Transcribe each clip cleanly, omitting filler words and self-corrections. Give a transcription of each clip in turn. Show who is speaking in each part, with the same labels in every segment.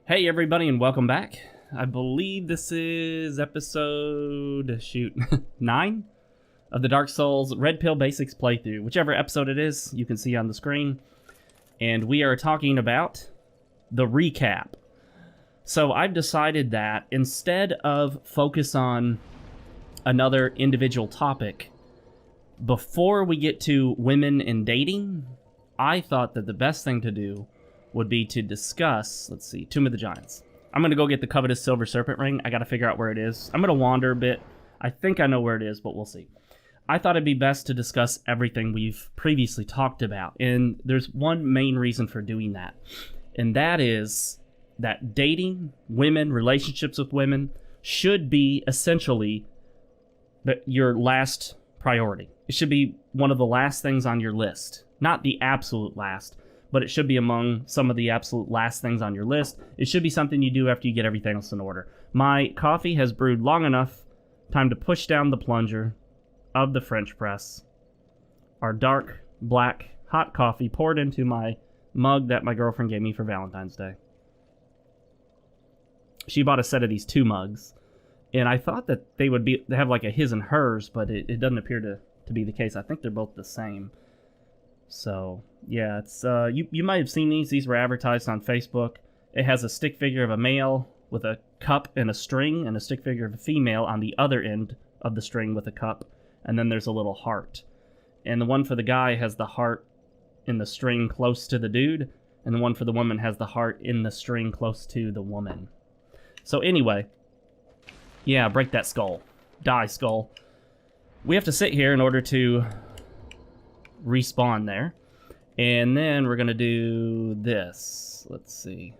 Speaker 1: Hey everybody and welcome back. I believe this is episode, 9 of the Dark Souls Red Pill Basics playthrough. Whichever episode it is, you can see on the screen. And we are talking about the recap. So I've decided that instead of focus on another individual topic, before we get to women and dating, I thought that the best thing to do would be to discuss, let's see, Tomb of the Giants. I'm going to go get the covetous silver serpent ring. I got to figure out where it is. I'm going to wander a bit. I think I know where it is, but we'll see. I thought it'd be best to discuss everything we've previously talked about. And there's one main reason for doing that. And that is that dating women, relationships with women, should be essentially your last priority. It should be one of the last things on your list. Not the absolute last, but it should be among some of the absolute last things on your list. It should be something you do after you get everything else in order. My coffee has brewed long enough. Time to push down the plunger of the French press. Our dark, black, hot coffee poured into my mug that my girlfriend gave me for Valentine's Day. She bought a set of these 2 mugs. And I thought that they would have like a his and hers, but it doesn't appear to be the case. I think they're both the same. So, yeah, it's you might have seen these. These were advertised on Facebook. It has a stick figure of a male with a cup and a string, and a stick figure of a female on the other end of the string with a cup. And then there's a little heart. And the one for the guy has the heart in the string close to the dude, and the one for the woman has the heart in the string close to the woman. So anyway, yeah, break that skull. Die, skull. We have to sit here in order to respawn there. And then we're gonna do this. Let's see.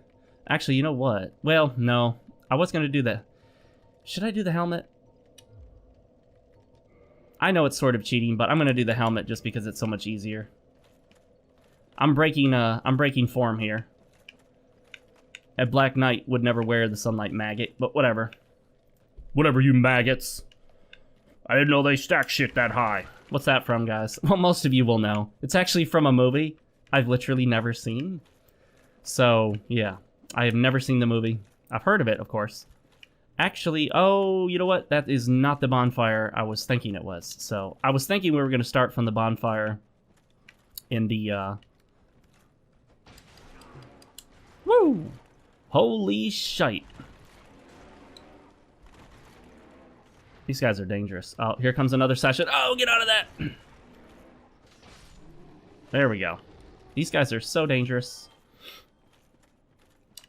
Speaker 1: Actually, you know what? Well, no. I was gonna do that. Should I do the helmet? I know it's sort of cheating, but I'm gonna do the helmet just because it's so much easier. I'm breaking form here. A Black Knight would never wear the Sunlight Maggot, but whatever. Whatever, you maggots. I didn't know they stack shit that high. What's that from, guys? Well, most of you will know. It's actually from a movie I've literally never seen. So, yeah. I have never seen the movie. I've heard of it, of course. Actually, oh, you know what? That is not the bonfire I was thinking it was. So, I was thinking we were going to start from the bonfire in the, Woo! Holy shite. These guys are dangerous. Oh, here comes another session. Oh, get out of that! There we go. These guys are so dangerous.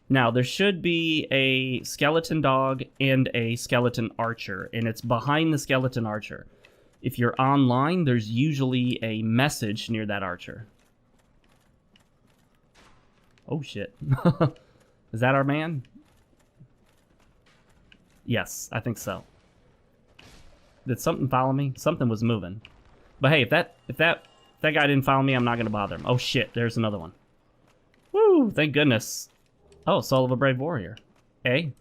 Speaker 1: Now, there should be a skeleton dog and a skeleton archer, and it's behind the skeleton archer. If you're online, there's usually a message near that archer. Oh, shit. Is that our man? Yes, I think so. Did something follow me? Something was moving. But hey, if that guy didn't follow me, I'm not gonna bother him. Oh shit, there's another one. Woo, thank goodness. Oh, Soul of a Brave Warrior. Hey,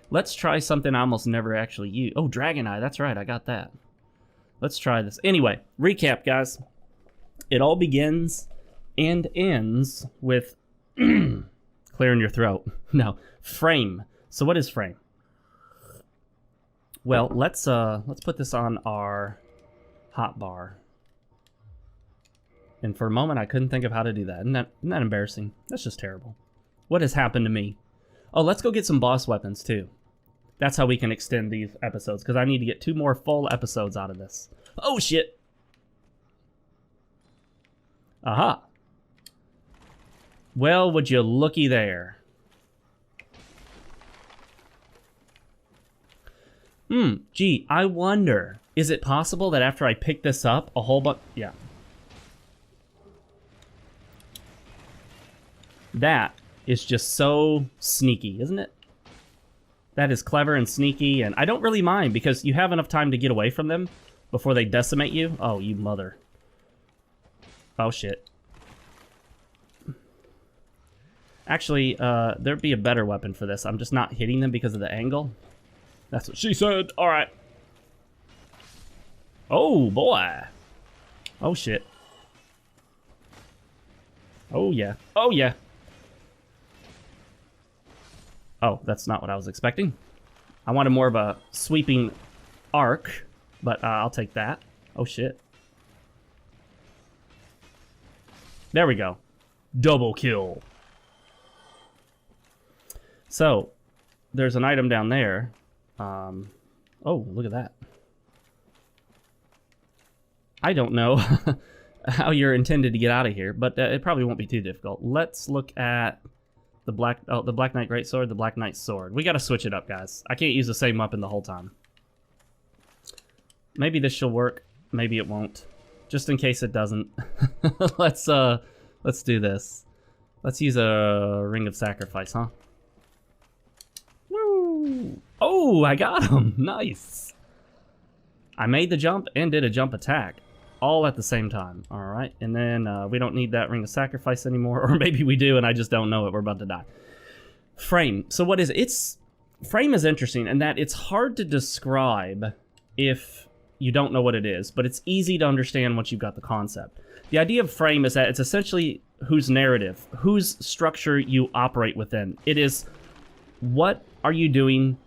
Speaker 1: let's try something I almost never actually use. Oh, Dragon Eye, that's right, I got that. Let's try this. Anyway, recap, guys. It all begins and ends with clearing your throat. No, frame. So what is frame? Well, let's put this on our hotbar. And for a moment, I couldn't think of how to do that. Isn't that embarrassing? That's just terrible. What has happened to me? Oh, let's go get some boss weapons, too. That's how we can extend these episodes, because I need to get 2 more full episodes out of this. Oh, shit! Aha! Well, would you looky there. Gee, I wonder, is it possible that after I pick this up, a whole bunch... Yeah. That is just so sneaky, isn't it? That is clever and sneaky, and I don't really mind, because you have enough time to get away from them before they decimate you. Oh, you mother. Oh, shit. Actually, there'd be a better weapon for this. I'm just not hitting them because of the angle. That's what she said. All right. Oh, boy. Oh, shit. Oh, yeah. Oh, yeah. Oh, that's not what I was expecting. I wanted more of a sweeping arc, but I'll take that. Oh, shit. There we go. Double kill. So, there's an item down there. Oh, look at that. I don't know how you're intended to get out of here, but it probably won't be too difficult. Let's look at the Black Knight Greatsword, the Black Knight Sword. We gotta switch it up, guys. I can't use the same weapon the whole time. Maybe this shall work. Maybe it won't. Just in case it doesn't. Let's do this. Let's use a Ring of Sacrifice, huh? Woo! Oh, I got him! Nice! I made the jump and did a jump attack. All at the same time. Alright, and then we don't need that Ring of Sacrifice anymore. Or maybe we do and I just don't know it. We're about to die. Frame. So what is it? Frame is interesting in that it's hard to describe if you don't know what it is, but it's easy to understand once you've got the concept. The idea of frame is that it's essentially whose narrative, whose structure you operate within. It is what are you doing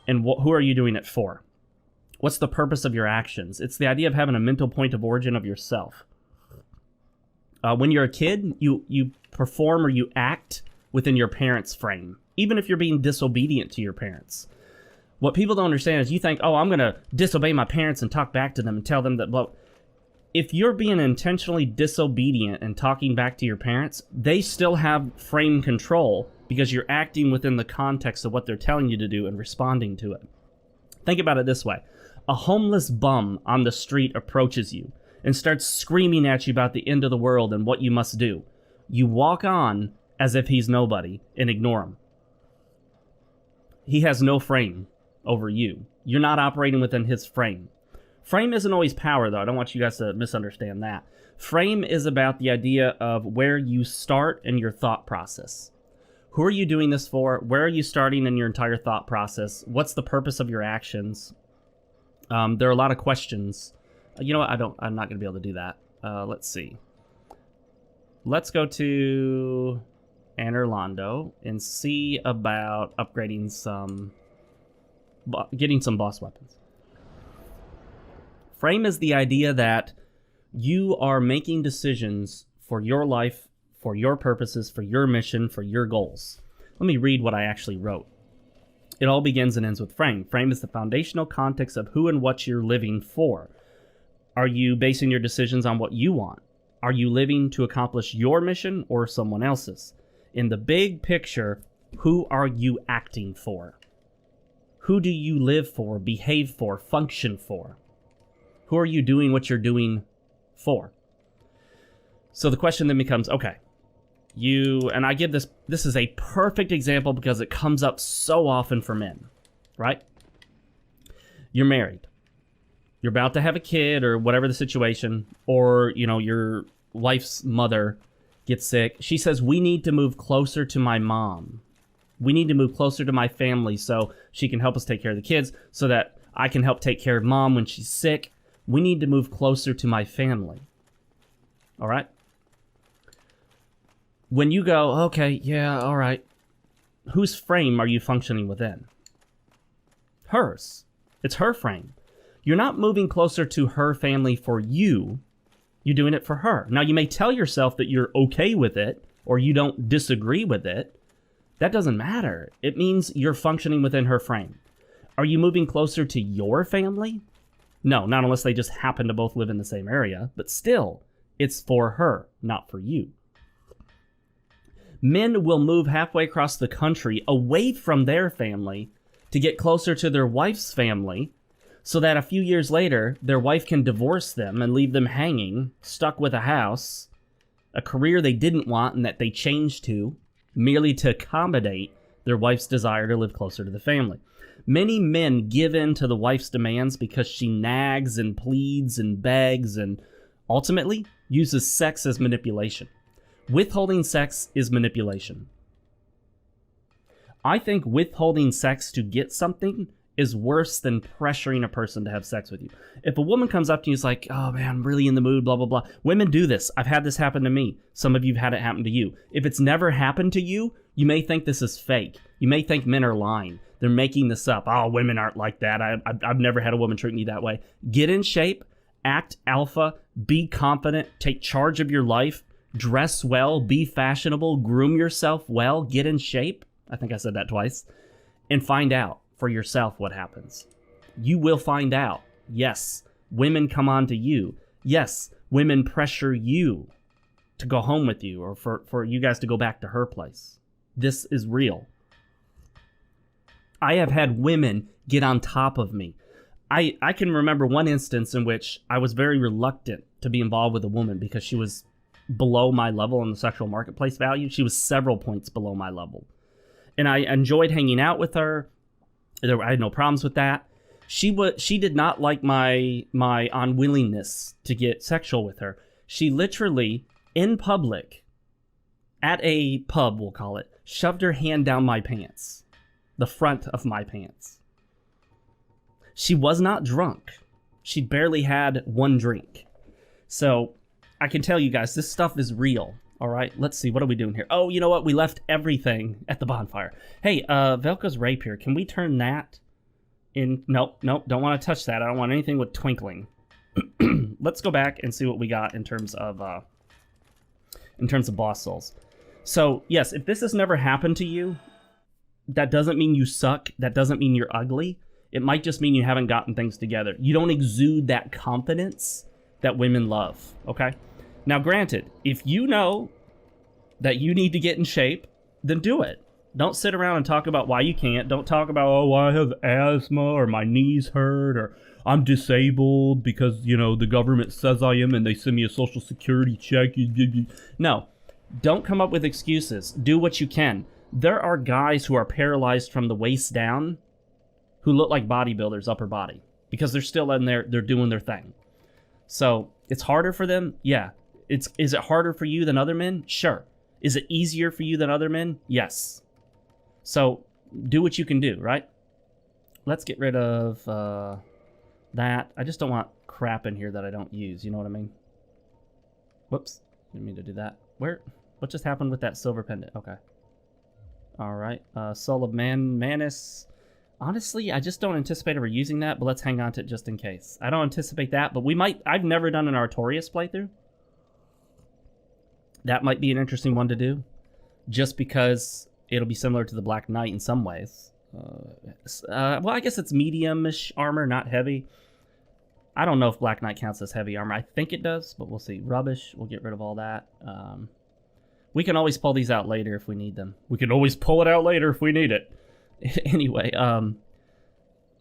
Speaker 1: and who are you doing it for? What's the purpose of your actions? It's the idea of having a mental point of origin of yourself. When you're a kid, you perform or you act within your parents' frame, even if you're being disobedient to your parents. What people don't understand is you think, oh, I'm going to disobey my parents and talk back to them and tell them that, well, if you're being intentionally disobedient and talking back to your parents, they still have frame control because you're acting within the context of what they're telling you to do and responding to it. Think about it this way. A homeless bum on the street approaches you and starts screaming at you about the end of the world and what you must do. You walk on as if he's nobody and ignore him. He has no frame over you. You're not operating within his frame. Frame isn't always power, though. I don't want you guys to misunderstand that. Frame is about the idea of where you start in your thought process. Who are you doing this for? Where are you starting in your entire thought process? What's the purpose of your actions? There are a lot of questions. You know what? I'm not going to be able to do that. Let's see. Let's go to Anerlando and see about upgrading getting some boss weapons. Frame is the idea that you are making decisions for your life, for your purposes, for your mission, for your goals. Let me read what I actually wrote. It all begins and ends with frame. Frame is the foundational context of who and what you're living for. Are you basing your decisions on what you want? Are you living to accomplish your mission or someone else's? In the big picture, who are you acting for? Who do you live for, behave for, function for? Who are you doing what you're doing for? So the question then becomes, okay, and I give this is a perfect example because it comes up so often for men, right? You're married. You're about to have a kid or whatever the situation, or, you know, your wife's mother gets sick. She says, we need to move closer to my mom. We need to move closer to my family so she can help us take care of the kids, so that I can help take care of mom when she's sick. We need to move closer to my family. All right? When you go, okay, yeah, all right, whose frame are you functioning within? Hers. It's her frame. You're not moving closer to her family for you. You're doing it for her. Now, you may tell yourself that you're okay with it or you don't disagree with it. That doesn't matter. It means you're functioning within her frame. Are you moving closer to your family? No, not unless they just happen to both live in the same area. But still, it's for her, not for you. Men will move halfway across the country away from their family to get closer to their wife's family so that a few years later, their wife can divorce them and leave them hanging, stuck with a house, a career they didn't want and that they changed to, merely to accommodate their wife's desire to live closer to the family. Many men give in to the wife's demands because she nags and pleads and begs and ultimately uses sex as manipulation. Withholding sex is manipulation. I think withholding sex to get something is worse than pressuring a person to have sex with you. If a woman comes up to you and is like, oh man, I'm really in the mood, blah, blah, blah. Women do this. I've had this happen to me. Some of you have had it happen to you. If it's never happened to you, you may think this is fake. You may think men are lying. They're making this up. Oh, women aren't like that. I've never had a woman treat me that way. Get in shape, act alpha, be confident, take charge of your life, dress well, be fashionable, groom yourself well, get in shape. I think I said that twice. And find out for yourself what happens. You will find out. Yes, women come on to you. Yes, women pressure you to go home with you or for you guys to go back to her place. This is real. I have had women get on top of me. I can remember one instance in which I was very reluctant to be involved with a woman because she was below my level in the sexual marketplace value. She was several points below my level. And I enjoyed hanging out with her. I had no problems with that. She did not like my unwillingness to get sexual with her. She literally, in public, at a pub, we'll call it, shoved her hand down my pants. The front of my pants. She was not drunk. She barely had one drink. So I can tell you guys, this stuff is real. All right, let's see. What are we doing here? Oh, you know what? We left everything at the bonfire. Hey, Velka's rapier. Can we turn that in? Nope, don't want to touch that. I don't want anything with twinkling. Let's go back and see what we got in terms of boss souls. So yes, if this has never happened to you, that doesn't mean you suck. That doesn't mean you're ugly. It might just mean you haven't gotten things together. You don't exude that confidence that women love, okay? Now, granted, if you know that you need to get in shape, then do it. Don't sit around and talk about why you can't. Don't talk about, oh, I have asthma or my knees hurt or I'm disabled because, you know, the government says I am and they send me a social security check. No, don't come up with excuses. Do what you can. There are guys who are paralyzed from the waist down who look like bodybuilders upper body because they're still in there, they're doing their thing. So it's harder for them? Yeah. Is it harder for you than other men? Sure. Is it easier for you than other men? Yes. So do what you can do, right? Let's get rid of that. I just don't want crap in here that I don't use. You know what I mean? Whoops. Didn't mean to do that. What just happened with that silver pendant? Okay. All right. Soul of Manus. Honestly, I just don't anticipate ever using that, but let's hang on to it just in case. I don't anticipate that, but we might. I've never done an Artorias playthrough. That might be an interesting one to do, just because it'll be similar to the Black Knight in some ways. Well, I guess it's medium-ish armor, not heavy. I don't know if Black Knight counts as heavy armor. I think it does, but we'll see. Rubbish. We'll get rid of all that. We can always pull these out later if we need them. We can always pull it out later if we need it. Anyway,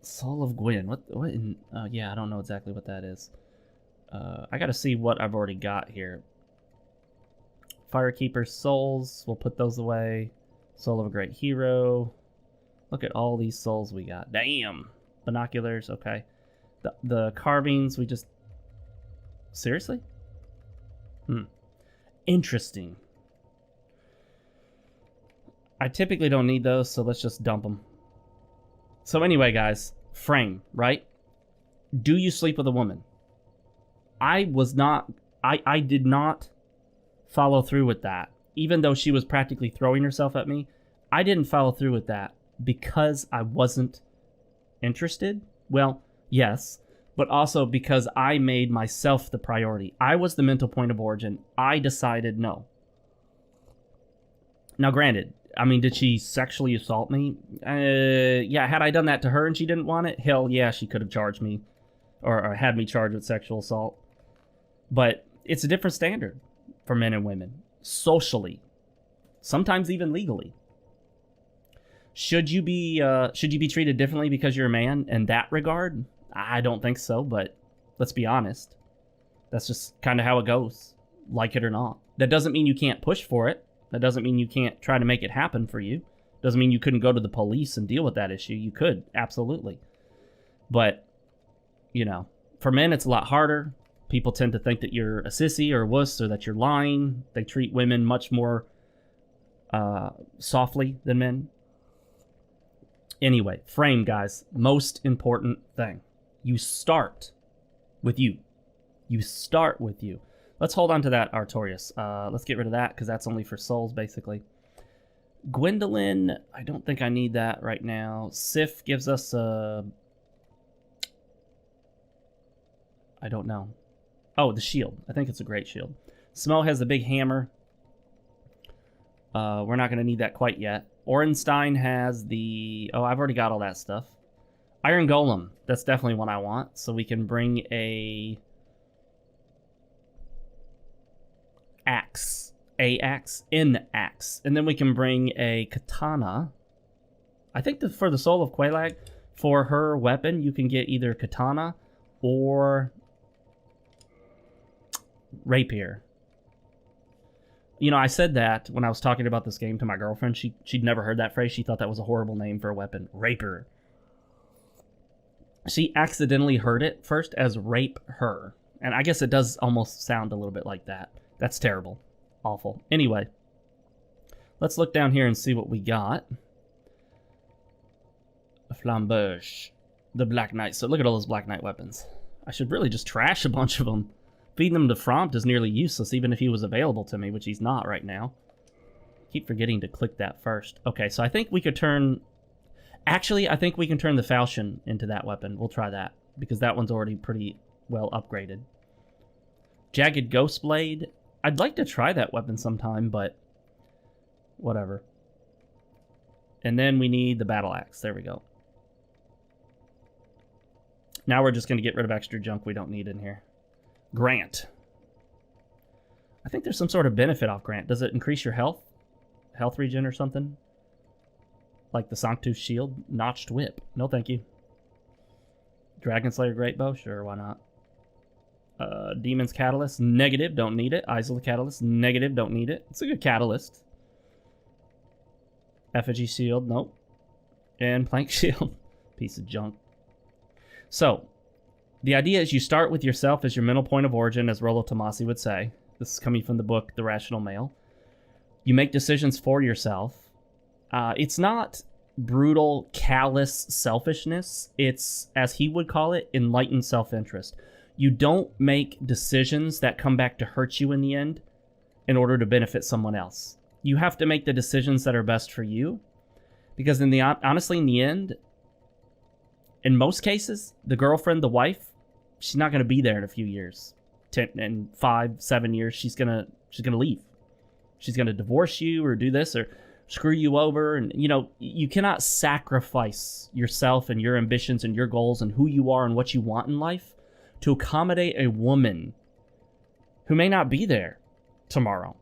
Speaker 1: Soul of Gwyn. What in, yeah, I don't know exactly what that is. I gotta see what I've already got here. Firekeeper souls. We'll put those away. Soul of a Great Hero. Look at all these souls we got. Damn. Binoculars, okay. The carvings, we just... Seriously? Interesting. I typically don't need those, so let's just dump them. So anyway, guys, frame, right? Do you sleep with a woman? I did not follow through with that. Even though she was practically throwing herself at me, I didn't follow through with that because I wasn't interested. Well, yes, but also because I made myself the priority. I was the mental point of origin. I decided no. Now, granted, I mean, did she sexually assault me? Yeah, had I done that to her and she didn't want it, hell yeah, she could have charged me or had me charged with sexual assault. But it's a different standard for men and women, socially, sometimes even legally. Should you be treated differently because you're a man in that regard? I don't think so, but let's be honest. That's just kind of how it goes, like it or not. That doesn't mean you can't push for it. That doesn't mean you can't try to make it happen for you. Doesn't mean you couldn't go to the police and deal with that issue. You could, absolutely. But, you know, for men, it's a lot harder. People tend to think that you're a sissy or a wuss or that you're lying. They treat women much more softly than men. Anyway, frame, guys. Most important thing. You start with you. You start with you. Let's hold on to that Artorias. Let's get rid of that because that's only for souls, basically. Gwendolyn, I don't think I need that right now. Sif gives us a... I don't know. Oh, the shield. I think it's a great shield. Smo has the big hammer. We're not going to need that quite yet. Orenstein has the... Oh, I've already got all that stuff. Iron Golem. That's definitely one I want. So we can bring a... axe. An axe. And then we can bring a katana. I think for the Soul of Quelaag, for her weapon, you can get either katana or rapier. You know, I said that when I was talking about this game to my girlfriend. She'd never heard that phrase. She thought that was a horrible name for a weapon. Rapier. She accidentally heard it first as rape her. And I guess it does almost sound a little bit like that. That's terrible. Awful. Anyway, let's look down here and see what we got. A flambeuse. The Black Knight. So look at all those Black Knight weapons. I should really just trash a bunch of them. Feeding them to Frompt is nearly useless, even if he was available to me, which he's not right now. Keep forgetting to click that first. Okay, so I think we could turn... Actually, I think we can turn the falchion into that weapon. We'll try that, because that one's already pretty well upgraded. Jagged Ghost Blade. I'd like to try that weapon sometime, but whatever. And then we need the Battle Axe. There we go. Now we're just going to get rid of extra junk we don't need in here. Grant. I think there's some sort of benefit off Grant. Does it increase your health? Health regen or something? Like the Sanctus Shield? Notched Whip. No, thank you. Dragon Slayer Great Bow? Sure, why not? Demon's Catalyst? Negative, don't need it. Eyes of the Catalyst? Negative, don't need it. It's a good catalyst. Effigy Shield? Nope. And Plank Shield? Piece of junk. So, the idea is you start with yourself as your mental point of origin, as Rollo Tomasi would say. This is coming from the book, The Rational Male. You make decisions for yourself. It's not brutal, callous selfishness. It's, as he would call it, enlightened self-interest. You don't make decisions that come back to hurt you in the end in order to benefit someone else. You have to make the decisions that are best for you. Because honestly, in the end, in most cases, the girlfriend, the wife, she's not going to be there in a few years. 10 and 5, 7 years, she's gonna leave. She's going to divorce you or do this or screw you over. And, you know, you cannot sacrifice yourself and your ambitions and your goals and who you are and what you want in life to accommodate a woman who may not be there tomorrow.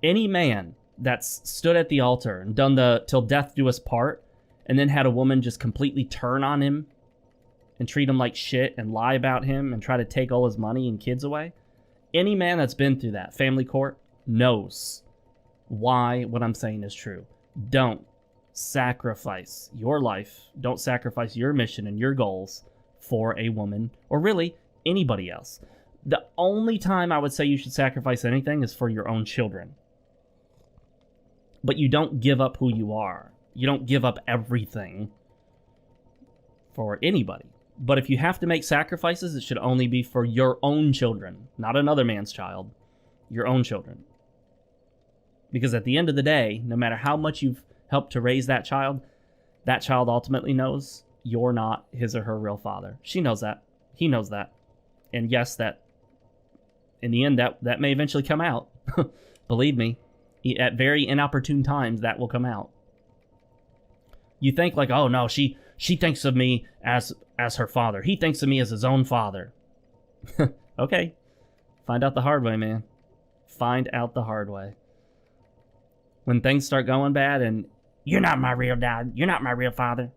Speaker 1: Any man that's stood at the altar and done the till death do us part and then had a woman just completely turn on him and treat him like shit and lie about him and try to take all his money and kids away, any man that's been through that family court knows why what I'm saying is true. Don't sacrifice your life. Don't sacrifice your mission and your goals for a woman, or really anybody else. The only time I would say you should sacrifice anything is for your own children. But you don't give up who you are. You don't give up everything for anybody. But if you have to make sacrifices, it should only be for your own children, not another man's child. Your own children. Because at the end of the day, no matter how much you've helped to raise that child ultimately knows you're not his or her real father. She knows that. He knows that. And yes, that in the end, that may eventually come out. Believe me, at very inopportune times, that will come out. You think like, oh no, she thinks of me as her father. He thinks of me as his own father. Okay. Find out the hard way, man. Find out the hard way. When things start going bad and you're not my real dad, you're not my real father,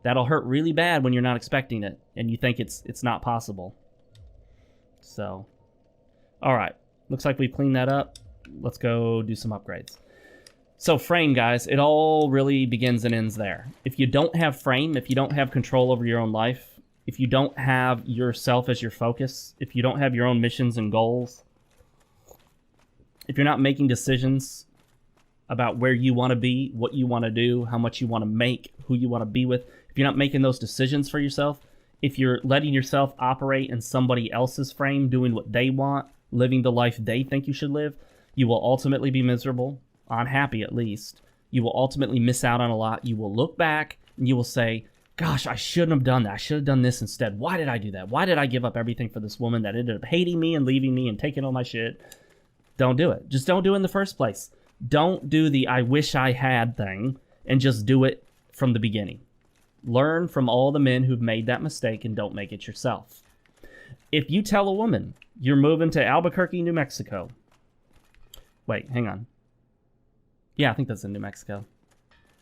Speaker 1: that'll hurt really bad when you're not expecting it and you think it's not possible. So, all right. Looks like we've cleaned that up. Let's go do some upgrades. So frame, guys, it all really begins and ends there. If you don't have frame, if you don't have control over your own life, if you don't have yourself as your focus, if you don't have your own missions and goals, if you're not making decisions about where you want to be, what you want to do, how much you want to make, who you want to be with, if you're not making those decisions for yourself, if you're letting yourself operate in somebody else's frame, doing what they want, living the life they think you should live, you will ultimately be miserable. unhappy at least. You will ultimately miss out on a lot. You will look back and you will say, gosh, I shouldn't have done that. I should have done this instead. Why did I do that? Why did I give up everything for this woman that ended up hating me and leaving me and taking all my shit? Don't do it. Just don't do it in the first place. Don't do the I wish I had thing, and just do it from the beginning. Learn from all the men who've made that mistake and don't make it yourself. If you tell a woman you're moving to Albuquerque, New Mexico. Wait, hang on. Yeah, I think that's in New Mexico.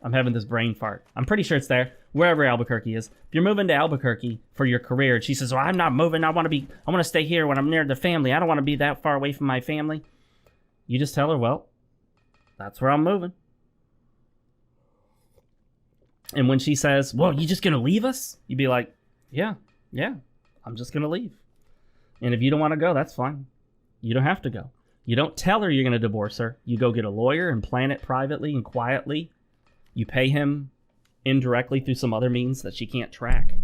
Speaker 1: I'm having this brain fart. I'm pretty sure it's there, wherever Albuquerque is. If you're moving to Albuquerque for your career, and she says, well, I'm not moving. I want to stay here when I'm near the family. I don't want to be that far away from my family. You just tell her, well, that's where I'm moving. And when she says, well, you just going to leave us? You'd be like, yeah, I'm just going to leave. And if you don't want to go, that's fine. You don't have to go. You don't tell her you're going to divorce her. You go get a lawyer and plan it privately and quietly. You pay him indirectly through some other means that she can't track.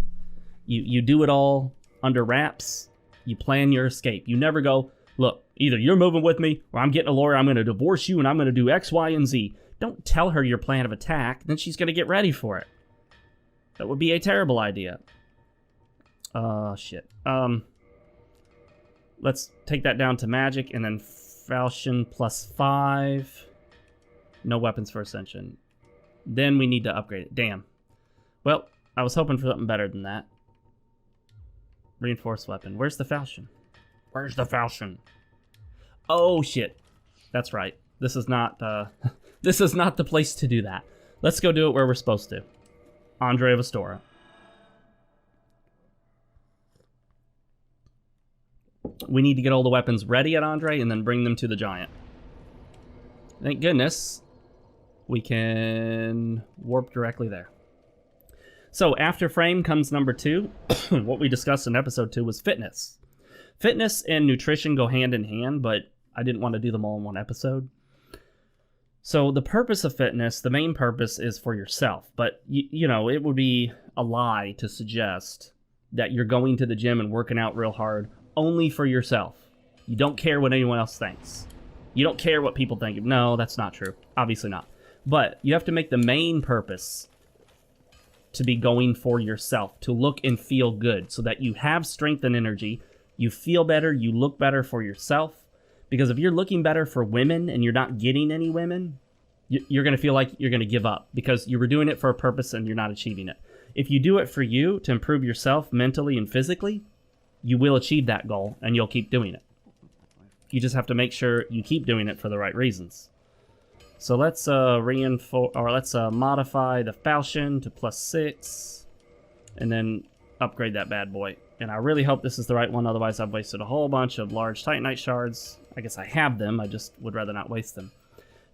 Speaker 1: You do it all under wraps. You plan your escape. You never go, look, either you're moving with me or I'm getting a lawyer. I'm going to divorce you and I'm going to do X, Y, and Z. Don't tell her your plan of attack. Then she's going to get ready for it. That would be a terrible idea. Shit. Let's take that down to magic and then falchion +5. No weapons for ascension. Then we need to upgrade it. Damn. Well, I was hoping for something better than that. Reinforced weapon. Where's the falchion? Where's the falchion? Oh, shit. That's right. This is not, this is not the place to do that. Let's go do it where we're supposed to. Andre of Astora. We need to get all the weapons ready at Andre and then bring them to the giant. Thank goodness we can warp directly there. So after frame comes number 2. What we discussed in episode 2 was fitness. Fitness and nutrition go hand in hand, but I didn't want to do them all in one episode. So the purpose of fitness, the main purpose is for yourself. But, you know, it would be a lie to suggest that you're going to the gym and working out real hard only for yourself. You don't care what anyone else thinks. You don't care what people think. No, that's not true. Obviously not. But you have to make the main purpose to be going for yourself, to look and feel good so that you have strength and energy, you feel better, you look better for yourself. Because if you're looking better for women and you're not getting any women, you're going to feel like you're going to give up because you were doing it for a purpose and you're not achieving it. If you do it for you to improve yourself mentally and physically, you will achieve that goal and you'll keep doing it. You just have to make sure you keep doing it for the right reasons. So let's modify the falchion to +6 and then upgrade that bad boy. And I really hope this is the right one, otherwise I've wasted a whole bunch of large Titanite shards. I guess I have them, I just would rather not waste them.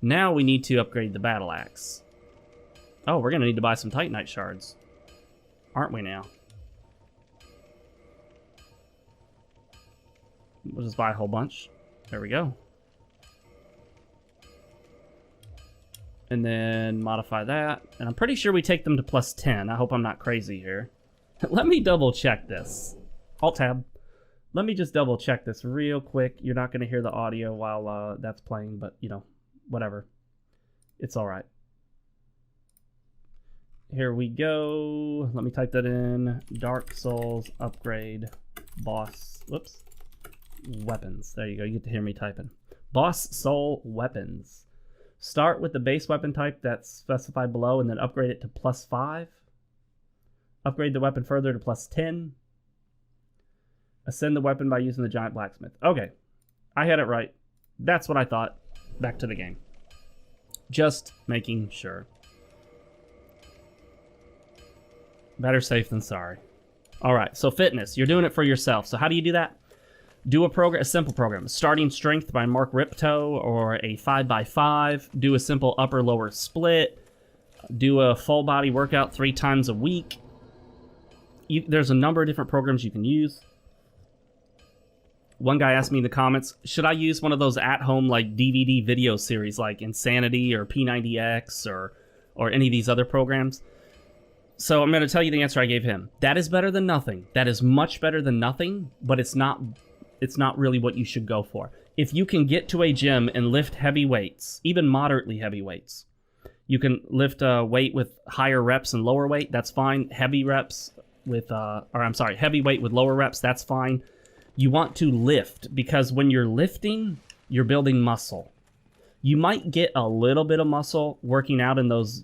Speaker 1: Now we need to upgrade the battle axe. Oh, we're going to need to buy some Titanite shards. Aren't we now? We'll just buy a whole bunch. There we go. And then modify that. And I'm pretty sure we take them to +10. I hope I'm not crazy here. Let me double check this. Alt-tab. Let me just double check this real quick. You're not going to hear the audio while that's playing, but, you know, whatever. It's all right. Here we go. Let me type that in. Dark Souls upgrade boss. Whoops. Weapons. There you go. You get to hear me typing. Boss soul weapons. Start with the base weapon type that's specified below and then upgrade it to +5. Upgrade the weapon further to +10. Ascend the weapon by using the giant blacksmith. Okay. I had it right. That's what I thought. Back to the game. Just making sure. Better safe than sorry. Alright, so fitness. You're doing it for yourself. So how do you do that? Do a simple program. Starting strength by Mark Ripto or a 5x5. Do a simple upper-lower split. Do a full body workout 3 times a week. There's a number of different programs you can use. One guy asked me in the comments, should I use one of those at-home like DVD video series like Insanity or P90X or any of these other programs? So I'm going to tell you the answer I gave him. That is better than nothing. That is much better than nothing, but it's not really what you should go for. if you can get to a gym and lift heavy weights, even moderately heavy weights, you can lift weight with higher reps and lower weight, that's fine. Heavy reps with, heavy weight with lower reps, that's fine. You want to lift, because when you're lifting, you're building muscle. You might get a little bit of muscle working out in those,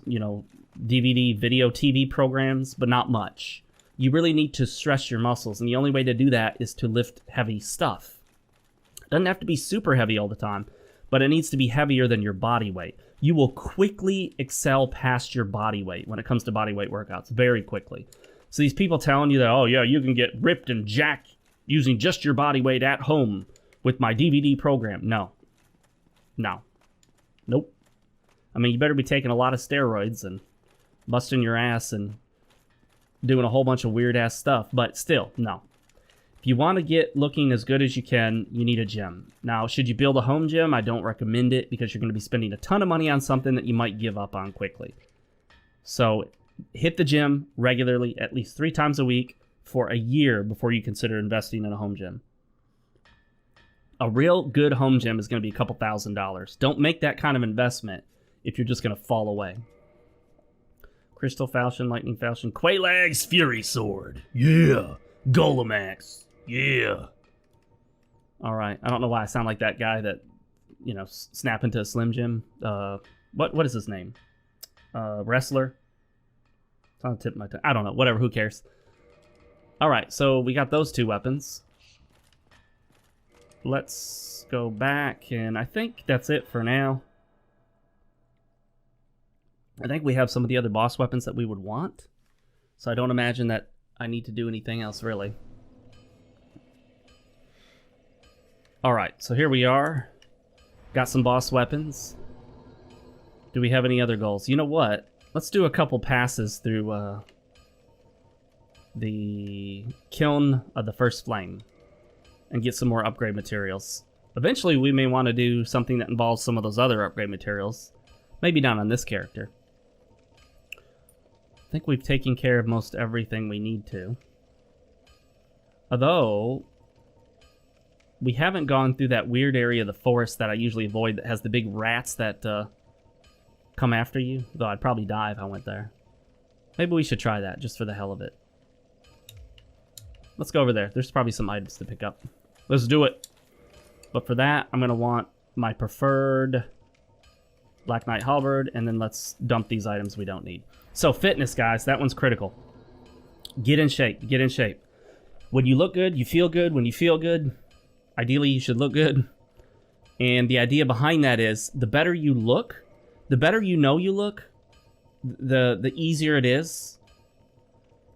Speaker 1: DVD, video, TV programs, but not much. You really need to stress your muscles, and the only way to do that is to lift heavy stuff. It doesn't have to be super heavy all the time, but it needs to be heavier than your body weight. You will quickly excel past your body weight when it comes to body weight workouts, very quickly. So these people telling you that, oh yeah, you can get ripped and jacked using just your body weight at home with my DVD program. No. Nope. I mean, you better be taking a lot of steroids and busting your ass and doing a whole bunch of weird ass stuff, but still, no. If you want to get looking as good as you can, you need a gym. Now, should you build a home gym? I don't recommend it, because you're going to be spending a ton of money on something that you might give up on quickly. So hit the gym regularly, at least 3 times a week for a year before you consider investing in a home gym. A real good home gym is going to be a couple $1,000s. Don't make that kind of investment if you're just going to fall away. Crystal Falchion, Lightning Falchion, Quelaag's Fury Sword. Yeah. Golemax. Yeah. All right. I don't know why I sound like that guy that, snap into a Slim Jim. What is his name? Wrestler. It's on the tip of my tongue. I don't know. Whatever. Who cares? All right. So we got those 2 weapons. Let's go back, and I think that's it for now. I think we have some of the other boss weapons that we would want, so I don't imagine that I need to do anything else, really. Alright, so here we are. Got some boss weapons. Do we have any other goals? You know what? Let's do a couple passes through the Kiln of the First Flame and get some more upgrade materials. Eventually, we may want to do something that involves some of those other upgrade materials. Maybe not on this character. I think we've taken care of most everything we need to. Although, we haven't gone through that weird area of the forest that I usually avoid that has the big rats that come after you. Though I'd probably die if I went there. Maybe we should try that, just for the hell of it. Let's go over there. There's probably some items to pick up. Let's do it. But for that, I'm going to want my preferred Black Knight Halberd, and then let's dump these items we don't need. So fitness, guys, that one's critical. Get in shape. Get in shape. When you look good, you feel good. When you feel good, ideally you should look good. And the idea behind that is the better you look, the better you know you look, the easier it is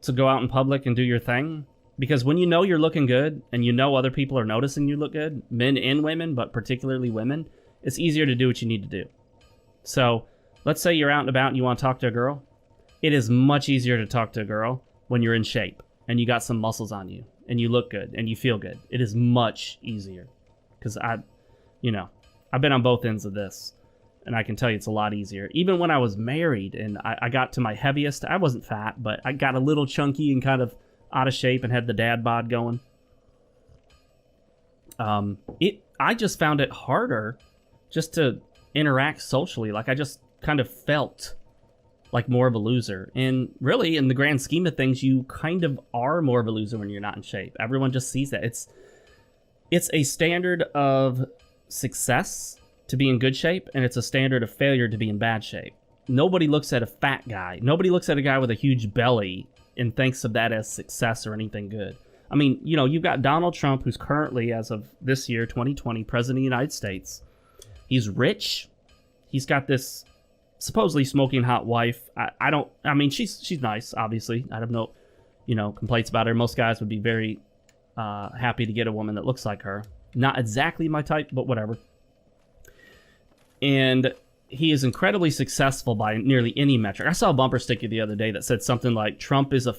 Speaker 1: to go out in public and do your thing. Because when you know you're looking good, and you know other people are noticing you look good, men and women, but particularly women, it's easier to do what you need to do. So, let's say you're out and about and you want to talk to a girl. It is much easier to talk to a girl when you're in shape, and you got some muscles on you, and you look good, and you feel good. It is much easier. Because I've been on both ends of this, and I can tell you it's a lot easier. Even when I was married, and I got to my heaviest, I wasn't fat, but I got a little chunky and kind of out of shape and had the dad bod going. I just found it harder just to interact socially. Like, I just kind of felt like more of a loser. And really, in the grand scheme of things, you kind of are more of a loser when you're not in shape. Everyone just sees that. It's a standard of success to be in good shape, and it's a standard of failure to be in bad shape. Nobody looks at a fat guy. Nobody looks at a guy with a huge belly and thinks of that as success or anything good. I mean, you've got Donald Trump, who's currently, as of this year, 2020, President of the United States. He's rich. He's got this supposedly smoking hot wife. I mean, she's nice, obviously. I have no, complaints about her. Most guys would be very happy to get a woman that looks like her. Not exactly my type, but whatever. And he is incredibly successful by nearly any metric. I saw a bumper sticker the other day that said something like Trump is a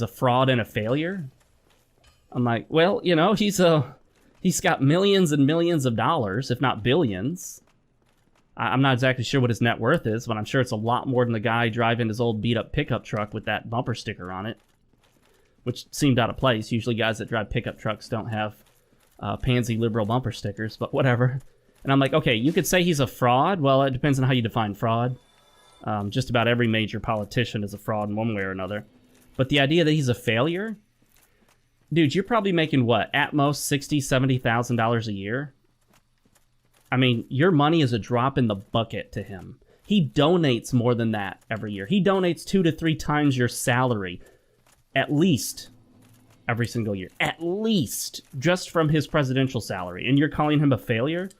Speaker 1: fraud and a failure. I'm like, well, he's got millions and millions of dollars, if not billions. I'm not exactly sure what his net worth is, but I'm sure it's a lot more than the guy driving his old beat up pickup truck with that bumper sticker on it, which seemed out of place. Usually guys that drive pickup trucks don't have pansy liberal bumper stickers, but whatever. And I'm like, okay, you could say he's a fraud. Well, it depends on how you define fraud. Just about every major politician is a fraud in one way or another. But the idea that he's a failure? Dude, you're probably making what? At most $60,000, $70,000 a year? I mean, your money is a drop in the bucket to him. He donates more than that every year. He donates 2 to 3 times your salary. At least every single year. At least. Just from his presidential salary. And you're calling him a failure?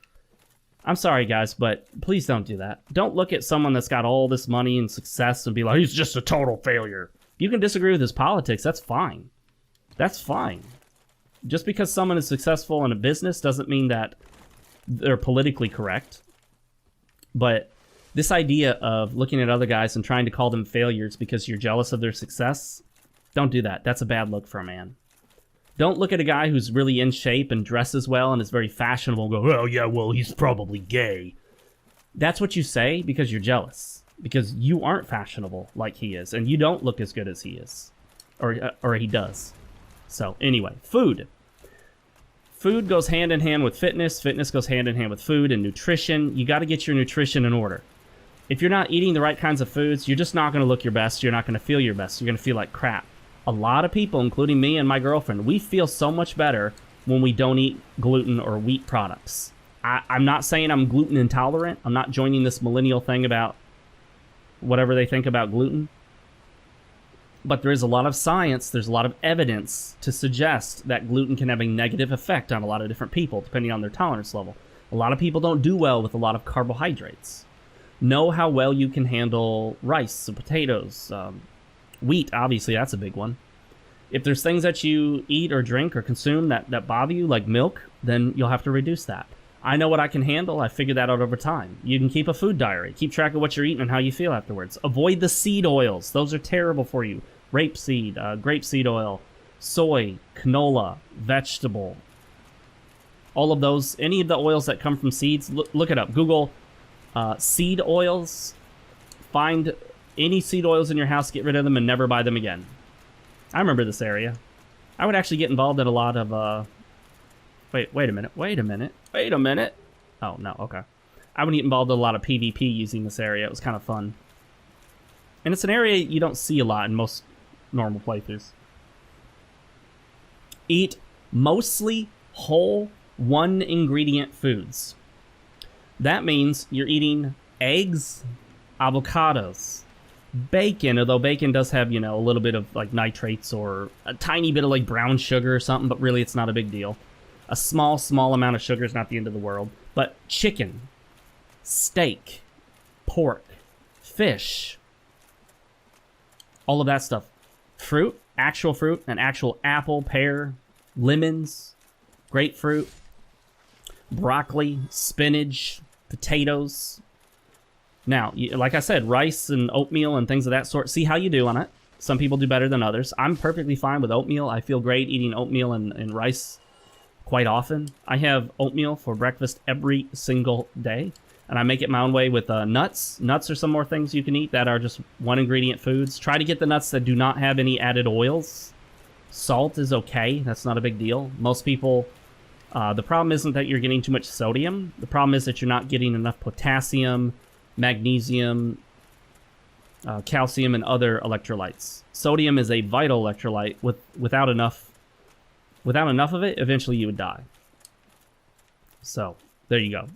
Speaker 1: I'm sorry, guys, but please don't do that. Don't look at someone that's got all this money and success and be like, he's just a total failure. You can disagree with his politics. That's fine. That's fine. Just because someone is successful in a business doesn't mean that they're politically correct. But this idea of looking at other guys and trying to call them failures because you're jealous of their success, don't do that. That's a bad look for a man. Don't look at a guy who's really in shape and dresses well and is very fashionable and go, oh, yeah, well, he's probably gay. That's what you say because you're jealous. Because you aren't fashionable like he is, and you don't look as good as he is. Or he does. So, anyway, food. Food goes hand in hand with fitness. Fitness goes hand in hand with food and nutrition. You got to get your nutrition in order. If you're not eating the right kinds of foods, you're just not going to look your best. You're not going to feel your best. You're going to feel like crap. A lot of people, including me and my girlfriend, we feel so much better when we don't eat gluten or wheat products. I'm not saying I'm gluten intolerant. I'm not joining this millennial thing about whatever they think about gluten. But there is a lot of science, there's a lot of evidence to suggest that gluten can have a negative effect on a lot of different people, depending on their tolerance level. A lot of people don't do well with a lot of carbohydrates. Know how well you can handle rice and potatoes. Wheat, obviously, that's a big one. If there's things that you eat or drink or consume that bother you, like milk, then you'll have to reduce that. I know what I can handle. I figured that out over time. You can keep a food diary. Keep track of what you're eating and how you feel afterwards. Avoid the seed oils. Those are terrible for you. Rapeseed, grapeseed oil, soy, canola, vegetable. All of those, any of the oils that come from seeds, look it up. Google seed oils. Find any seed oils in your house, get rid of them, and never buy them again. I remember this area. I would actually get involved in a lot of... Wait a minute. Oh, no, okay. I would get involved in a lot of PvP using this area. It was kind of fun. And it's an area you don't see a lot in most normal playthroughs. Eat mostly whole, one-ingredient foods. That means you're eating eggs, avocados, bacon, although bacon does have, a little bit of, like, nitrates or a tiny bit of, like, brown sugar or something, but really it's not a big deal. A small amount of sugar is not the end of the world. But chicken, steak, pork, fish, all of that stuff. Fruit, an actual apple, pear, lemons, grapefruit, broccoli, spinach, potatoes. Now, like I said, rice and oatmeal and things of that sort. See how you do on it. Some people do better than others. I'm perfectly fine with oatmeal. I feel great eating oatmeal and rice quite often. I have oatmeal for breakfast every single day, and I make it my own way with nuts. Nuts are some more things you can eat that are just one-ingredient foods. Try to get the nuts that do not have any added oils. Salt is okay. That's not a big deal. Most people, the problem isn't that you're getting too much sodium. The problem is that you're not getting enough potassium, magnesium, calcium, and other electrolytes. Sodium is a vital electrolyte. Without enough of it, eventually you would die. So, there you go.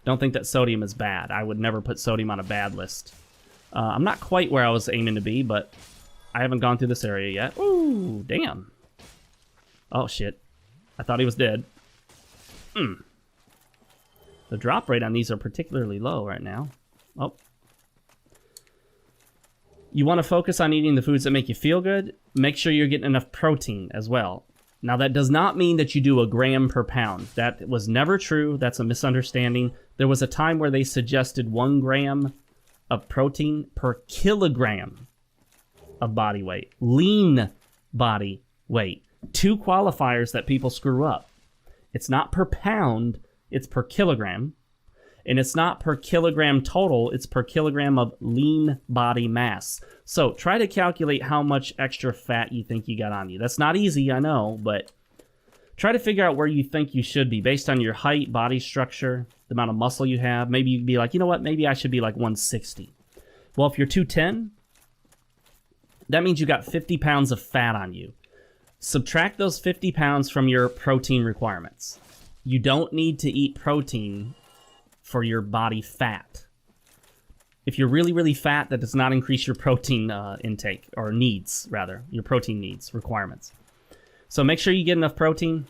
Speaker 1: Don't think that sodium is bad. I would never put sodium on a bad list. I'm not quite where I was aiming to be, but I haven't gone through this area yet. Ooh, damn. Oh, shit. I thought he was dead. The drop rate on these are particularly low right now. Oh. You want to focus on eating the foods that make you feel good. Make sure you're getting enough protein as well. Now, that does not mean that you do a gram per pound. That was never true. That's a misunderstanding. There was a time where they suggested 1 gram of protein per kilogram of body weight. Lean body weight. 2 qualifiers that people screw up. It's not per pound, it's per kilogram. And it's not per kilogram total, it's per kilogram of lean body mass. So try to calculate how much extra fat you think you got on you. That's not easy, I know, but Try to figure out where you think you should be based on your height, body structure, the amount of muscle you have. Maybe you'd be like, you know what, maybe I should be like 160. Well, if you're 210, that means you got 50 pounds of fat on you. Subtract those 50 pounds from your protein requirements. You don't need to eat protein for your body fat. If you're really, really fat, that does not increase your protein intake, or needs, rather, your protein needs, requirements. So make sure you get enough protein.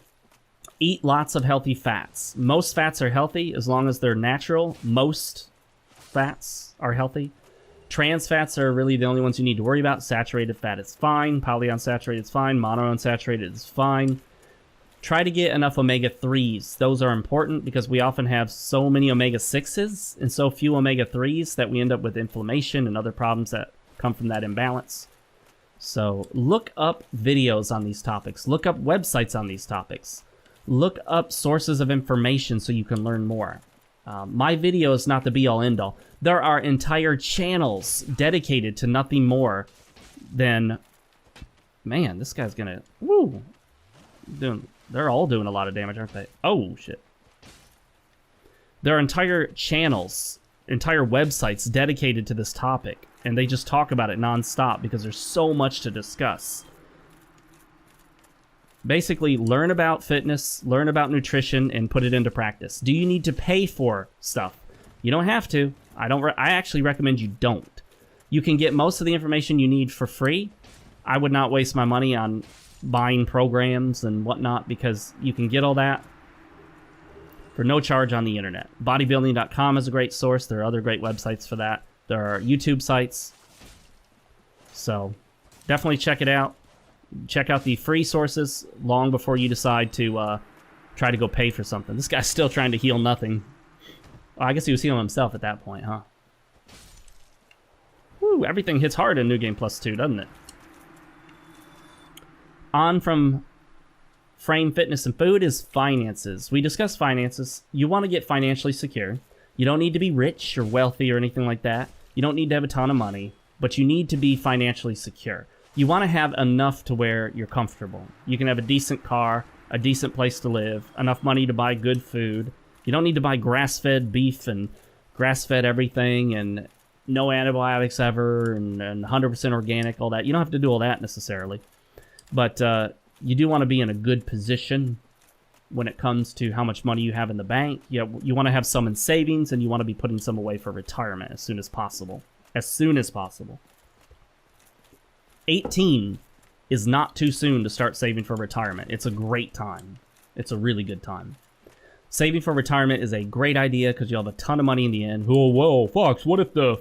Speaker 1: Eat lots of healthy fats. Most fats are healthy as long as they're natural. Most fats are healthy. Trans fats are really the only ones you need to worry about. Saturated fat is fine. Polyunsaturated is fine. Monounsaturated is fine. Try to get enough omega-3s. Those are important because we often have so many omega-6s and so few omega-3s that we end up with inflammation and other problems that come from that imbalance. So look up videos on these topics. Look up websites on these topics. Look up sources of information so you can learn more. My video is not the be-all, end-all. There are entire channels dedicated to nothing more than... Man, this guy's gonna... Woo! They're all doing a lot of damage, aren't they? Oh, shit. There are entire channels, entire websites dedicated to this topic, and they just talk about it nonstop because there's so much to discuss. Basically, learn about fitness, learn about nutrition, and put it into practice. Do you need to pay for stuff? You don't have to. I actually recommend you don't. You can get most of the information you need for free. I would not waste my money on buying programs and whatnot because you can get all that for no charge on the internet. Bodybuilding.com is a great source. There are other great websites for that. There are YouTube sites. So definitely check it out. Check out the free sources long before you decide to try to go pay for something. This guy's still trying to heal nothing. Well, I guess he was healing himself at that point, huh? Woo, everything hits hard in New Game Plus 2, doesn't it? On from frame, fitness, and food is finances. We discuss finances. You want to get financially secure. You don't need to be rich or wealthy or anything like that. You don't need to have a ton of money, but you need to be financially secure. You want to have enough to where you're comfortable. You can have a decent car, a decent place to live, enough money to buy good food. You don't need to buy grass-fed beef and grass-fed everything and no antibiotics ever and 100% organic, all that. You don't have to do all that necessarily. But you do want to be in a good position when it comes to how much money you have in the bank. You want to have some in savings, and you want to be putting some away for retirement as soon as possible. As soon as possible. 18 is not too soon to start saving for retirement. It's a great time. It's a really good time. Saving for retirement is a great idea because you'll have a ton of money in the end. Oh, whoa, Fox, what if the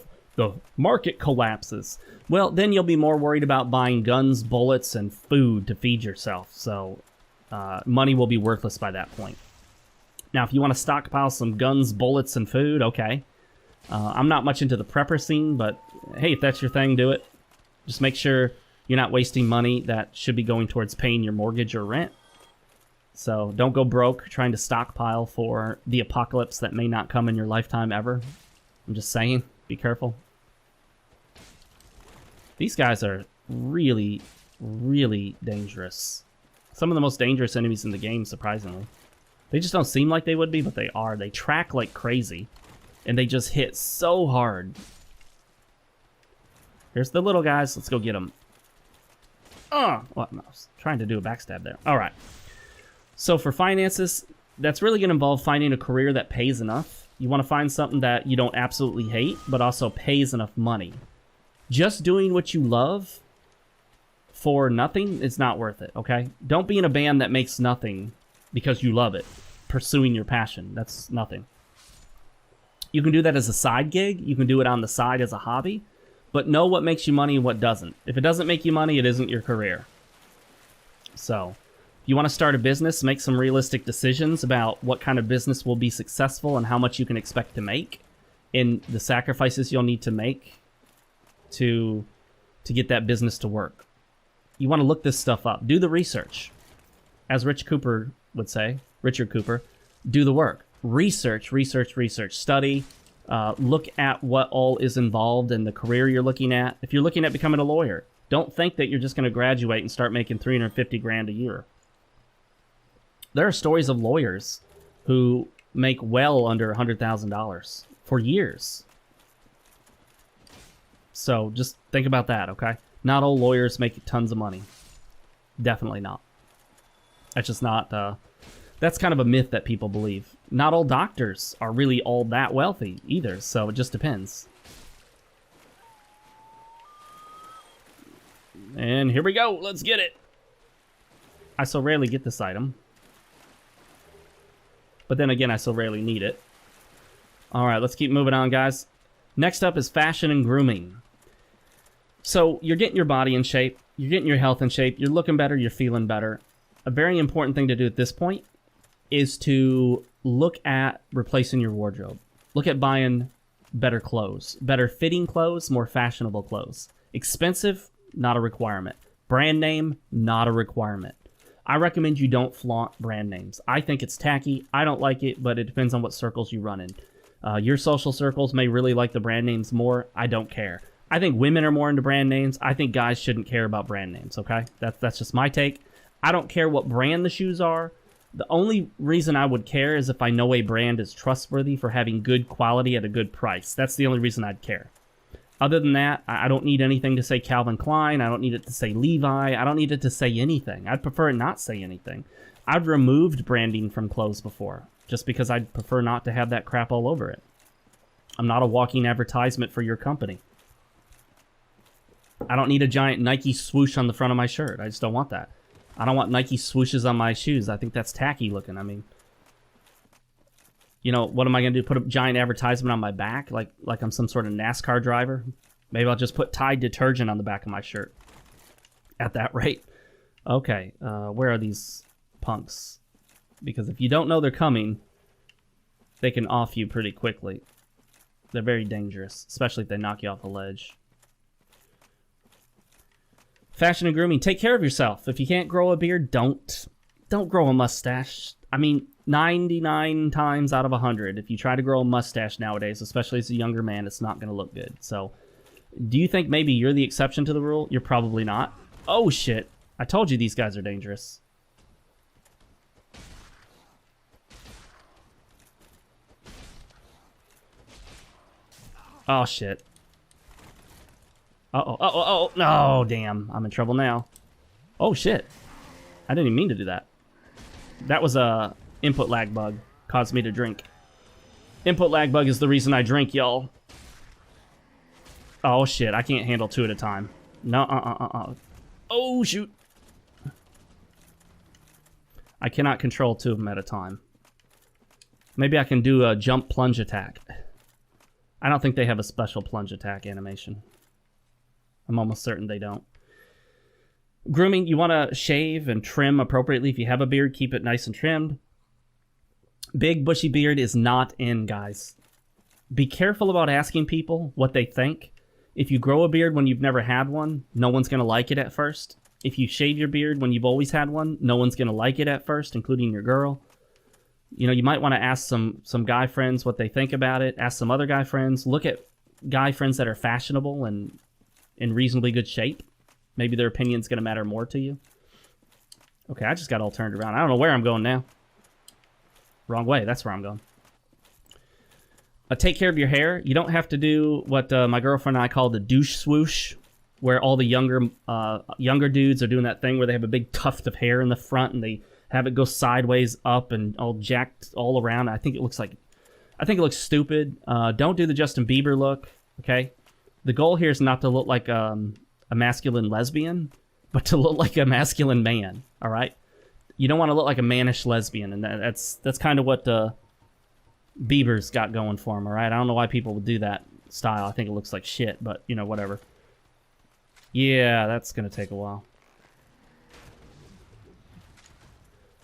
Speaker 1: market collapses? Well, then you'll be more worried about buying guns, bullets, and food to feed yourself. So money will be worthless by that point. Now, if you want to stockpile some guns, bullets, and food, okay. I'm not much into the prepper scene, but hey, if that's your thing, do it. Just make sure you're not wasting money that should be going towards paying your mortgage or rent. So don't go broke trying to stockpile for the apocalypse that may not come in your lifetime ever. I'm just saying, be careful. These guys are really, really dangerous. Some of the most dangerous enemies in the game, surprisingly. They just don't seem like they would be, but they are. They track like crazy, and they just hit so hard. Here's the little guys. Let's go get them. Oh, well, I was trying to do a backstab there. All right. So for finances, that's really going to involve finding a career that pays enough. You want to find something that you don't absolutely hate, but also pays enough money. Just doing what you love for nothing is not worth it, okay? Don't be in a band that makes nothing because you love it. Pursuing your passion, that's nothing. You can do that as a side gig. You can do it on the side as a hobby. But know what makes you money and what doesn't. If it doesn't make you money, it isn't your career. So, if you want to start a business, make some realistic decisions about what kind of business will be successful and how much you can expect to make, and the sacrifices you'll need to make to get that business to work. You want to look this stuff up. Do the research. As Richard Cooper would say, do the work. Research. Study. Look at what all is involved in the career you're looking at. If you're looking at becoming a lawyer, don't think that you're just going to graduate and start making $350 grand a year. There are stories of lawyers who make well under $100,000 for years. So just think about that, okay? Not all lawyers make tons of money. Definitely not. That's just not... that's kind of a myth that people believe. Not all doctors are really all that wealthy either, so it just depends. And here we go. Let's get it. I so rarely get this item. But then again, I so rarely need it. Alright, let's keep moving on, guys. Next up is fashion and grooming. So, you're getting your body in shape. You're getting your health in shape. You're looking better. You're feeling better. A very important thing to do at this point is to look at replacing your wardrobe. Look at buying better clothes. Better fitting clothes, more fashionable clothes. Expensive, not a requirement. Brand name, not a requirement. I recommend you don't flaunt brand names. I think it's tacky. I don't like it, but it depends on what circles you run in. Your social circles may really like the brand names more. I don't care. I think women are more into brand names. I think guys shouldn't care about brand names, okay? That's just my take. I don't care what brand the shoes are. The only reason I would care is if I know a brand is trustworthy for having good quality at a good price. That's the only reason I'd care. Other than that, I don't need anything to say Calvin Klein. I don't need it to say Levi. I don't need it to say anything. I'd prefer it not say anything. I've removed branding from clothes before, just because I'd prefer not to have that crap all over it. I'm not a walking advertisement for your company. I don't need a giant Nike swoosh on the front of my shirt. I just don't want that. I don't want Nike swooshes on my shoes. I think that's tacky looking. I mean, you know, what am I going to do? Put a giant advertisement on my back? Like I'm some sort of NASCAR driver? Maybe I'll just put Tide detergent on the back of my shirt. At that rate. Okay, where are these punks? Because if you don't know they're coming, they can off you pretty quickly. They're very dangerous, especially if they knock you off a ledge. Fashion and grooming. Take care of yourself. If you can't grow a beard, don't grow a mustache. I mean, 99 times out of 100, if you try to grow a mustache nowadays, especially as a younger man, it's not going to look good. So, do you think maybe you're the exception to the rule? You're probably not. Oh, shit. I told you these guys are dangerous. Oh, shit. Uh-oh, no, damn. I'm in trouble now. Oh, shit. I didn't even mean to do that. That was a input lag bug. Caused me to drink. Input lag bug is the reason I drink, y'all. Oh, shit. I can't handle two at a time. No, Oh, shoot. I cannot control two of them at a time. Maybe I can do a jump plunge attack. I don't think they have a special plunge attack animation. I'm almost certain they don't. Grooming, you want to shave and trim appropriately. If you have a beard, keep it nice and trimmed. Big, bushy beard is not in, guys. Be careful about asking people what they think. If you grow a beard when you've never had one, no one's going to like it at first. If you shave your beard when you've always had one, no one's going to like it at first, including your girl. You know, you might want to ask some guy friends what they think about it. Ask some other guy friends. Look at guy friends that are fashionable and in reasonably good shape. Maybe their opinion's going to matter more to you. Okay, I just got all turned around. I don't know where I'm going now. Wrong way. That's where I'm going. Take care of your hair. You don't have to do what my girlfriend and I call the douche swoosh, where all the younger dudes are doing that thing where they have a big tuft of hair in the front and they have it go sideways up and all jacked all around. I think it looks stupid. Don't do the Justin Bieber look, okay? The goal here is not to look like a masculine lesbian, but to look like a masculine man, all right? You don't want to look like a mannish lesbian, and that's kind of what Bieber's got going for him, all right? I don't know why people would do that style. I think it looks like shit, but, you know, whatever. Yeah, that's going to take a while.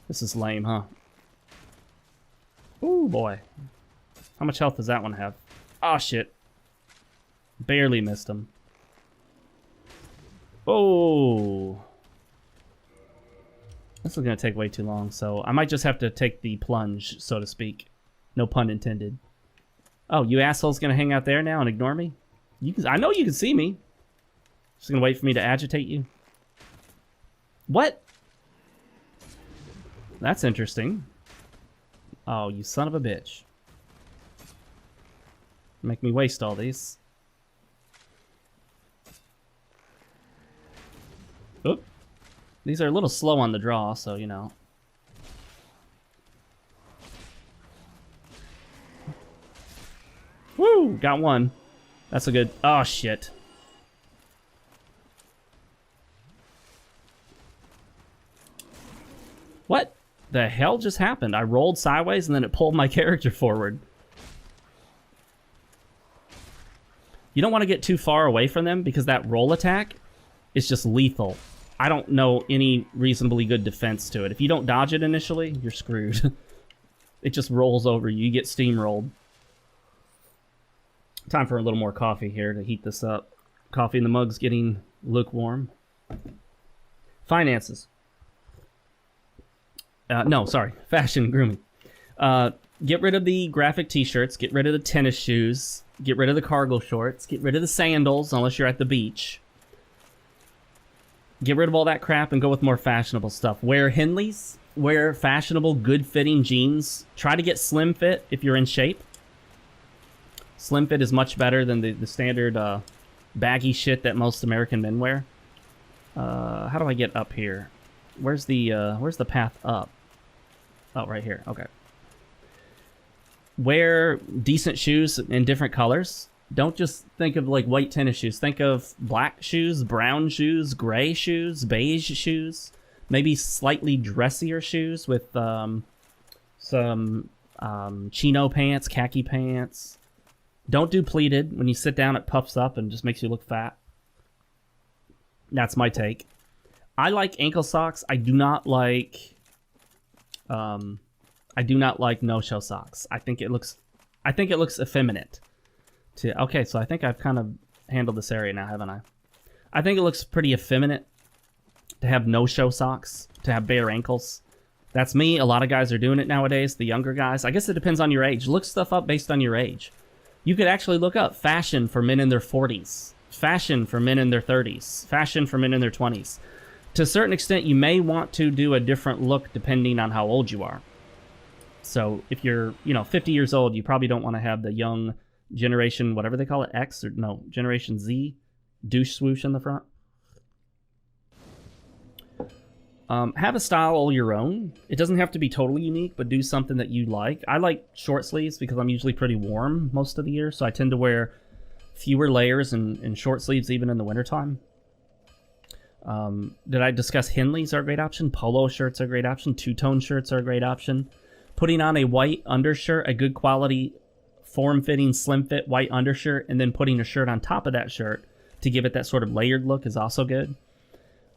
Speaker 1: This is lame, huh? Ooh, boy. How much health does that one have? Oh, shit. Barely missed him. Oh. This is going to take way too long, so I might just have to take the plunge, so to speak. No pun intended. Oh, you asshole's going to hang out there now and ignore me? I know you can see me. Just going to wait for me to agitate you? What? that's interesting. Oh, you son of a bitch. Make me waste all these. Oop. These are a little slow on the draw, so, you know. Woo! Got one. That's a good... Oh, shit. What the hell just happened? I rolled sideways and then it pulled my character forward. You don't want to get too far away from them because that roll attack is just lethal. I don't know any reasonably good defense to it. If you don't dodge it initially, you're screwed. It just rolls over you. You get steamrolled. Time for a little more coffee here to heat this up. Coffee in the mug's getting lukewarm. Finances. No, sorry. Fashion, grooming. Get rid of the graphic t-shirts. Get rid of the tennis shoes. Get rid of the cargo shorts. Get rid of the sandals, unless you're at the beach. Get rid of all that crap and go with more fashionable stuff. Wear Henleys. Wear fashionable, good-fitting jeans. Try to get slim fit if you're in shape. Slim fit is much better than the standard baggy shit that most American men wear. How do I get up here? Where's the path up? Oh, right here. Okay. Wear decent shoes in different colors. Don't just think of like white tennis shoes. Think of black shoes, brown shoes, gray shoes, beige shoes. Maybe slightly dressier shoes with some chino pants, khaki pants. Don't do pleated. When you sit down, it puffs up and just makes you look fat. That's my take. I like ankle socks. I do not like no-show socks. I think it looks effeminate. Okay, so I think I've kind of handled this area now, haven't I? I think it looks pretty effeminate to have no-show socks, to have bare ankles. That's me. A lot of guys are doing it nowadays, the younger guys. I guess it depends on your age. Look stuff up based on your age. You could actually look up fashion for men in their 40s, fashion for men in their 30s, fashion for men in their 20s. To a certain extent, you may want to do a different look depending on how old you are. So if you're, 50 years old, you probably don't want to have the young generation, whatever they call it, X, or no, Generation Z, douche swoosh in the front. Have a style all your own. It doesn't have to be totally unique, but do something that you like. I like short sleeves because I'm usually pretty warm most of the year, so I tend to wear fewer layers and short sleeves even in the wintertime. Did I discuss Henleys are a great option? Polo shirts are a great option. Two-tone shirts are a great option. Putting on a white undershirt, a good quality, form-fitting, slim-fit white undershirt, and then putting a shirt on top of that shirt to give it that sort of layered look is also good.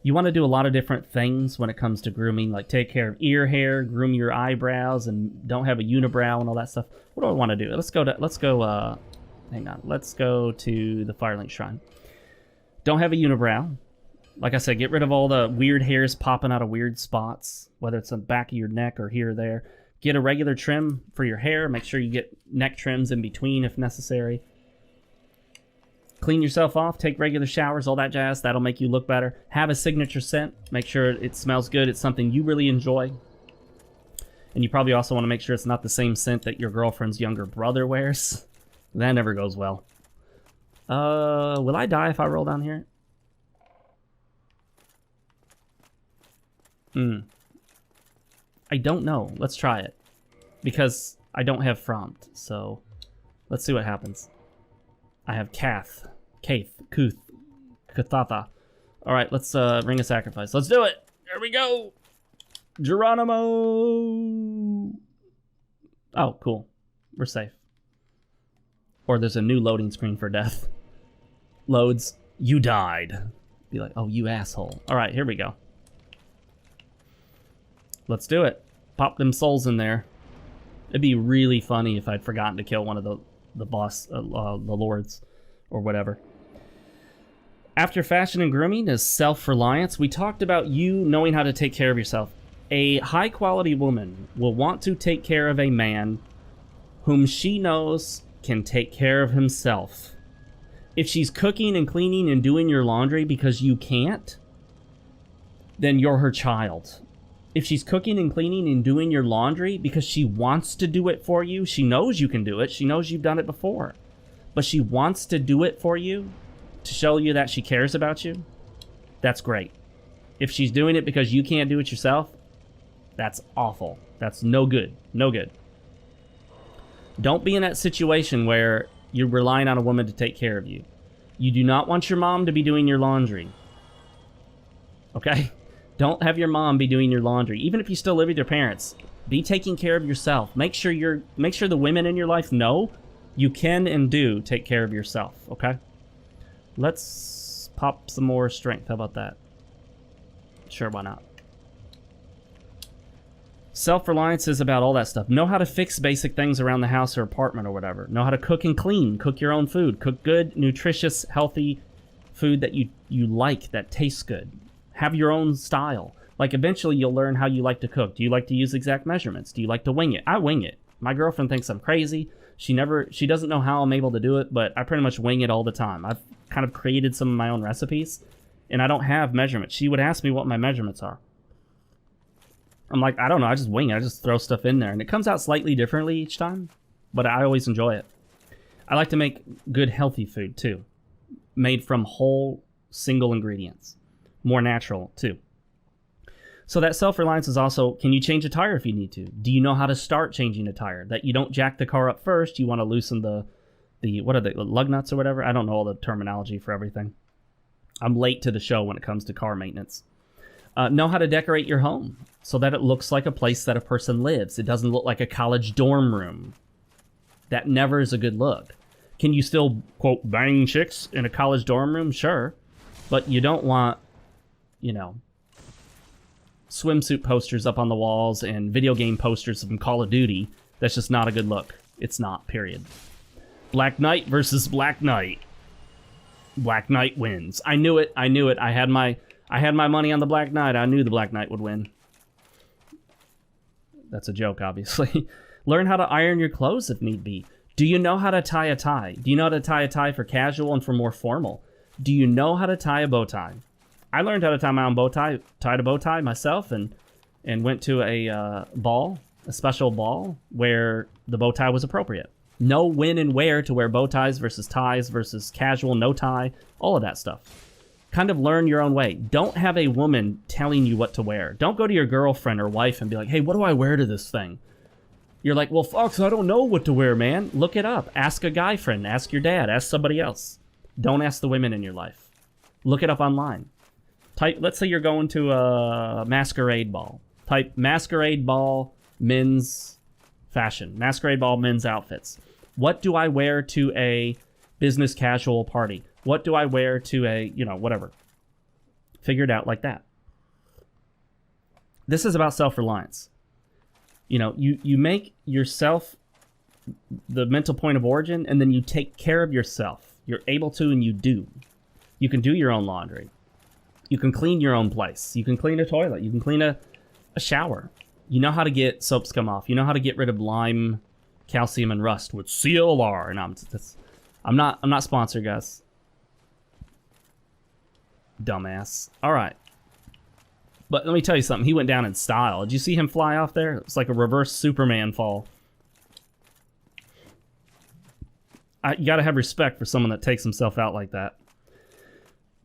Speaker 1: You want to do a lot of different things when it comes to grooming, like take care of ear hair, groom your eyebrows, and don't have a unibrow and all that stuff. What do I want to do? Let's go to the Firelink Shrine. Don't have a unibrow. Like I said, get rid of all the weird hairs popping out of weird spots, whether it's on the back of your neck or here or there. Get a regular trim for your hair. Make sure you get neck trims in between if necessary. Clean yourself off. Take regular showers, all that jazz. That'll make you look better. Have a signature scent. Make sure it smells good. It's something you really enjoy. And you probably also want to make sure it's not the same scent that your girlfriend's younger brother wears. That never goes well. Will I die if I roll down here? I don't know. Let's try it. Because I don't have Frompt, so let's see what happens. I have Kath, Kuth, Kathatha. Alright, let's ring a sacrifice. Let's do it! There we go! Geronimo! Oh, cool. We're safe. Or there's a new loading screen for death. Loads. You died. Be like, oh, you asshole. Alright, here we go. Let's do it. Pop them souls in there. It'd be really funny if I'd forgotten to kill one of the boss, the lords, or whatever. After fashion and grooming is self-reliance. We talked about you knowing how to take care of yourself. A high-quality woman will want to take care of a man whom she knows can take care of himself. If she's cooking and cleaning and doing your laundry because you can't, then you're her child. If she's cooking and cleaning and doing your laundry because she wants to do it for you, she knows you can do it, she knows you've done it before, but she wants to do it for you to show you that she cares about you, that's great. If she's doing it because you can't do it yourself, that's awful. That's no good. No good. Don't be in that situation where you're relying on a woman to take care of you. You do not want your mom to be doing your laundry. Okay? Don't have your mom be doing your laundry. Even if you still live with your parents, be taking care of yourself. Make sure the women in your life know you can and do take care of yourself, okay? Let's pop some more strength. How about that? Sure, why not? Self-reliance is about all that stuff. Know how to fix basic things around the house or apartment or whatever. Know how to cook and clean. Cook your own food. Cook good, nutritious, healthy food that you like, that tastes good. Have your own style. Like, eventually you'll learn how you like to cook. Do you like to use exact measurements? Do you like to wing it? I wing it. My girlfriend thinks I'm crazy. She doesn't know how I'm able to do it, but I pretty much wing it all the time. I've kind of created some of my own recipes, and I don't have measurements. She would ask me what my measurements are. I'm like, I don't know, I just wing it. I just throw stuff in there, and it comes out slightly differently each time, but I always enjoy it. I like to make good, healthy food, too. Made from whole, single ingredients. More natural, too. So that self-reliance is also, can you change a tire if you need to? Do you know how to start changing a tire? That you don't jack the car up first, you want to loosen the what are they, lug nuts or whatever? I don't know all the terminology for everything. I'm late to the show when it comes to car maintenance. Know how to decorate your home so that it looks like a place that a person lives. It doesn't look like a college dorm room. That never is a good look. Can you still, quote, bang chicks in a college dorm room? Sure. But you don't want, you know, swimsuit posters up on the walls and video game posters from Call of Duty. That's just not a good look. It's not, period. Black Knight versus Black Knight. Black Knight wins. I knew it. I knew it. I had my money on the Black Knight. I knew the Black Knight would win. That's a joke, obviously. Learn how to iron your clothes if need be. Do you know how to tie a tie? Do you know how to tie a tie for casual and for more formal? Do you know how to tie a bow tie? I learned how to tie my own bow tie, tied a bow tie myself, and went to a ball, a special ball, where the bow tie was appropriate. Know when and where to wear bow ties versus casual, no tie, all of that stuff. Kind of learn your own way. Don't have a woman telling you what to wear. Don't go to your girlfriend or wife and be like, hey, what do I wear to this thing? You're like, well, Fox, I don't know what to wear, man. Look it up. Ask a guy friend. Ask your dad. Ask somebody else. Don't ask the women in your life. Look it up online. Type. Let's say you're going to a masquerade ball. Type masquerade ball men's fashion. Masquerade ball men's outfits. What do I wear to a business casual party? What do I wear to a, whatever. Figure it out like that. This is about self-reliance. You make yourself the mental point of origin, and then you take care of yourself. You're able to, and you do. You can do your own laundry. You can clean your own place. You can clean a toilet. You can clean a shower. You know how to get soap scum off. You know how to get rid of lime, calcium, and rust with CLR. And I'm not sponsored, guys. Dumbass. All right. But let me tell you something. He went down in style. Did you see him fly off there? It's like a reverse Superman fall. You got to have respect for someone that takes himself out like that.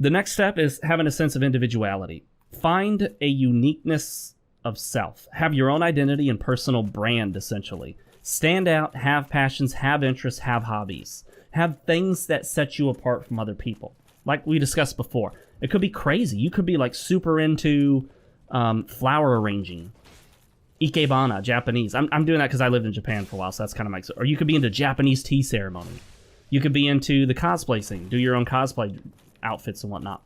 Speaker 1: The next step is having a sense of individuality. Find a uniqueness of self. Have your own identity and personal brand, essentially. Stand out, have passions, have interests, have hobbies. Have things that set you apart from other people. Like we discussed before. It could be crazy. You could be like super into flower arranging. Ikebana, Japanese. I'm doing that because I lived in Japan for a while, so that's kind of my... Or you could be into Japanese tea ceremony. You could be into the cosplay thing. Do your own cosplay outfits and whatnot.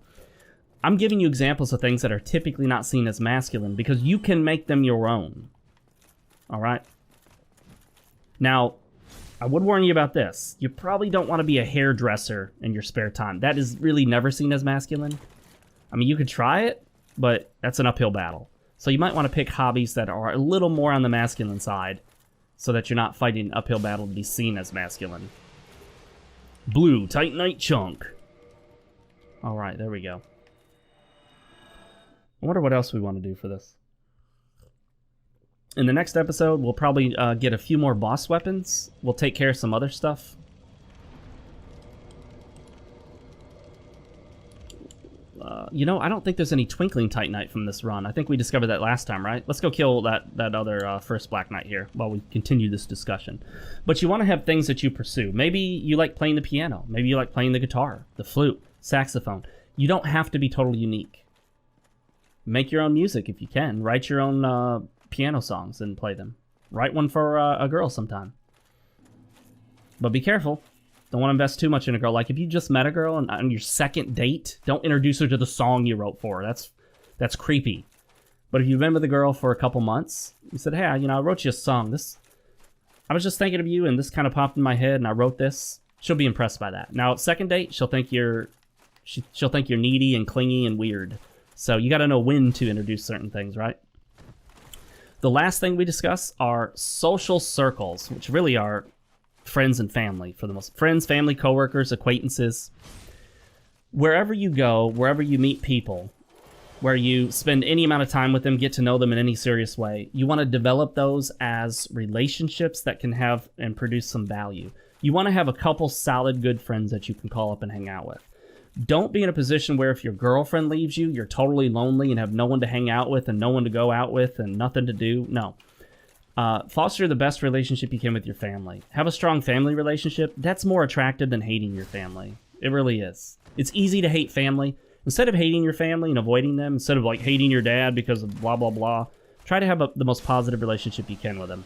Speaker 1: I'm giving you examples of things that are typically not seen as masculine because you can make them your own. All right? Now, I would warn you about this. You probably don't want to be a hairdresser in your spare time. That is really never seen as masculine. I mean, you could try it, but that's an uphill battle. So you might want to pick hobbies that are a little more on the masculine side so that you're not fighting an uphill battle to be seen as masculine. Blue Titanite chunk. All right, there we go. I wonder what else we want to do for this. In the next episode, we'll probably get a few more boss weapons. We'll take care of some other stuff. I don't think there's any Twinkling Titanite from this run. I think we discovered that last time, right? Let's go kill that other first Black Knight here while we continue this discussion. But you want to have things that you pursue. Maybe you like playing the piano. Maybe you like playing the guitar, the flute, saxophone. You don't have to be totally unique. Make your own music if you can. Write your own piano songs and play them. Write one for a girl sometime. But be careful. Don't want to invest too much in a girl. Like, if you just met a girl and on your second date, don't introduce her to the song you wrote for her. That's creepy. But if you've been with a girl for a couple months, you said, hey, I wrote you a song. I was just thinking of you, and this kind of popped in my head, and I wrote this. She'll be impressed by that. Now, second date, she'll think you're needy and clingy and weird. So you got to know when to introduce certain things, right? The last thing we discuss are social circles, which really are friends and family for the most. Friends, family, coworkers, acquaintances. Wherever you go, wherever you meet people, where you spend any amount of time with them, get to know them in any serious way, you want to develop those as relationships that can have and produce some value. You want to have a couple solid good friends that you can call up and hang out with. Don't be in a position where if your girlfriend leaves you, you're totally lonely and have no one to hang out with and no one to go out with and nothing to do. No. Foster the best relationship you can with your family. Have a strong family relationship. That's more attractive than hating your family. It really is. It's easy to hate family. Instead of hating your family and avoiding them, instead of like hating your dad because of blah, blah, blah, try to have the most positive relationship you can with them.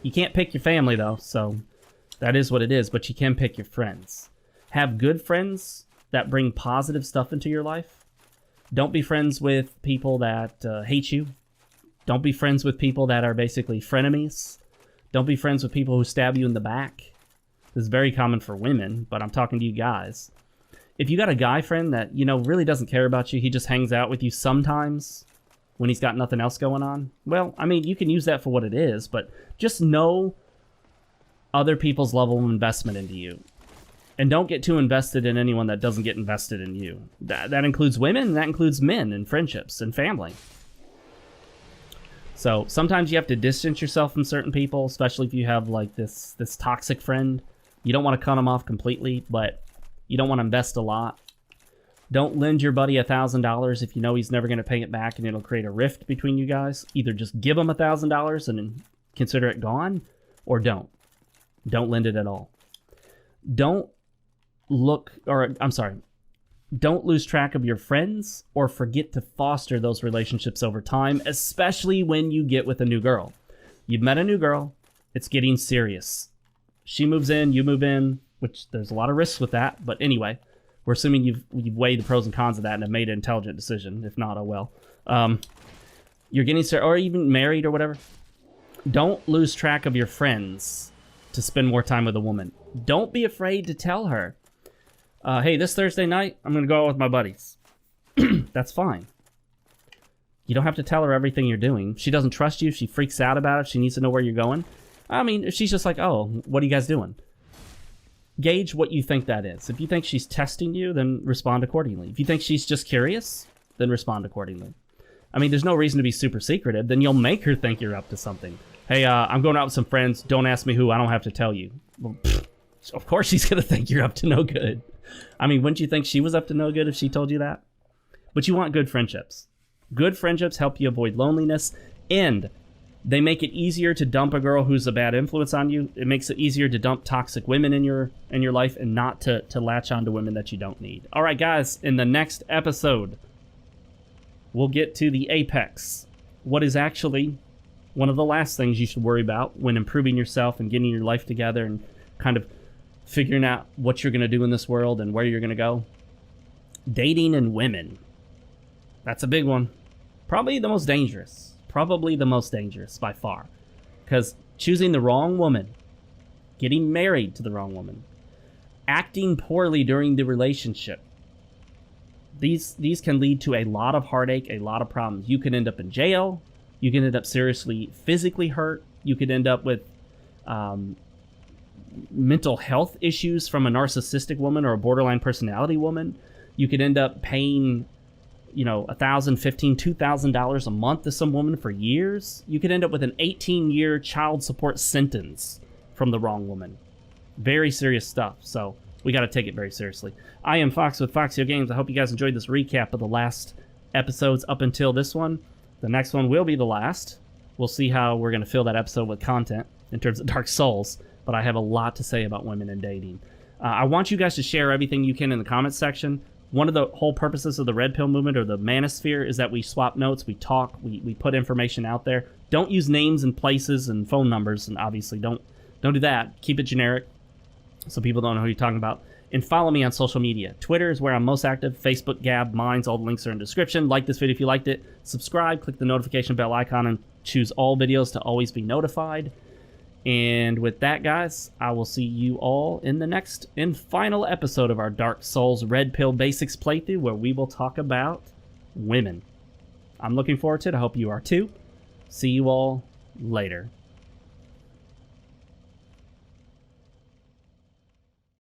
Speaker 1: You can't pick your family, though, so that is what it is, but you can pick your friends. Have good friends that bring positive stuff into your life. Don't be friends with people that hate you. Don't be friends with people that are basically frenemies. Don't be friends with people who stab you in the back. This is very common for women, but I'm talking to you guys. If you got a guy friend that, really doesn't care about you, he just hangs out with you sometimes when he's got nothing else going on, well, you can use that for what it is, but just know other people's level of investment into you. And don't get too invested in anyone that doesn't get invested in you. That includes women, and that includes men and friendships and family. So sometimes you have to distance yourself from certain people, especially if you have like this toxic friend. You don't want to cut them off completely, but you don't want to invest a lot. Don't lend your buddy $1,000 if you know he's never going to pay it back and it'll create a rift between you guys. Either just give him $1,000 and consider it gone, or don't. Don't lend it at all. Don't lose track of your friends or forget to foster those relationships over time, especially when you get with a new girl. You've met a new girl. It's getting serious. She moves in, you move in, which there's a lot of risks with that. But anyway, we're assuming you've weighed the pros and cons of that and have made an intelligent decision. If not, oh well. You're getting started, or even married or whatever. Don't lose track of your friends to spend more time with a woman. Don't be afraid to tell her, hey, this Thursday night, I'm going to go out with my buddies. That's fine. You don't have to tell her everything you're doing. If she doesn't trust you, if she freaks out about it, she needs to know where you're going. If she's just like, oh, what are you guys doing? Gauge what you think that is. If you think she's testing you, then respond accordingly. If you think she's just curious, then respond accordingly. There's no reason to be super secretive. Then you'll make her think you're up to something. Hey, I'm going out with some friends. Don't ask me who. I don't have to tell you. Well, of course she's going to think you're up to no good. Wouldn't you think she was up to no good if she told you that? But you want good friendships. Good friendships help you avoid loneliness, and they make it easier to dump a girl who's a bad influence on you. It makes it easier to dump toxic women in your life and not to latch on to women that you don't need. All right, guys, in the next episode, we'll get to the apex. What is actually one of the last things you should worry about when improving yourself and getting your life together and kind of figuring out what you're going to do in this world and where you're going to go. Dating and women. That's a big one. Probably the most dangerous. Probably the most dangerous by far. Because choosing the wrong woman, getting married to the wrong woman, acting poorly during the relationship, these can lead to a lot of heartache, a lot of problems. You can end up in jail. You can end up seriously physically hurt. You could end up with mental health issues from a narcissistic woman or a borderline personality woman. You could end up paying $1,000, $1,500, $2,000 a month to some woman for years, you could end up with an 18-year child support sentence from the wrong woman. Very serious stuff. So we got to take it very seriously. I am Fox with FoxeoGames. I hope you guys enjoyed this recap of the last episodes up until this one. The next one will be the last. We'll see how we're going to fill that episode with content in terms of Dark Souls, but I have a lot to say about women and dating. I want you guys to share everything you can in the comments section. One of the whole purposes of the Red Pill movement or the Manosphere is that we swap notes, we talk, we put information out there. Don't use names and places and phone numbers, and obviously don't do that. Keep it generic so people don't know who you're talking about. And follow me on social media. Twitter is where I'm most active. Facebook, Gab, Minds, all the links are in the description. Like this video if you liked it. Subscribe, click the notification bell icon, and choose all videos to always be notified. And with that, guys, I will see you all in the next and final episode of our Dark Souls Red Pill Basics playthrough, where we will talk about women. I'm looking forward to it. I hope you are too. See you all later.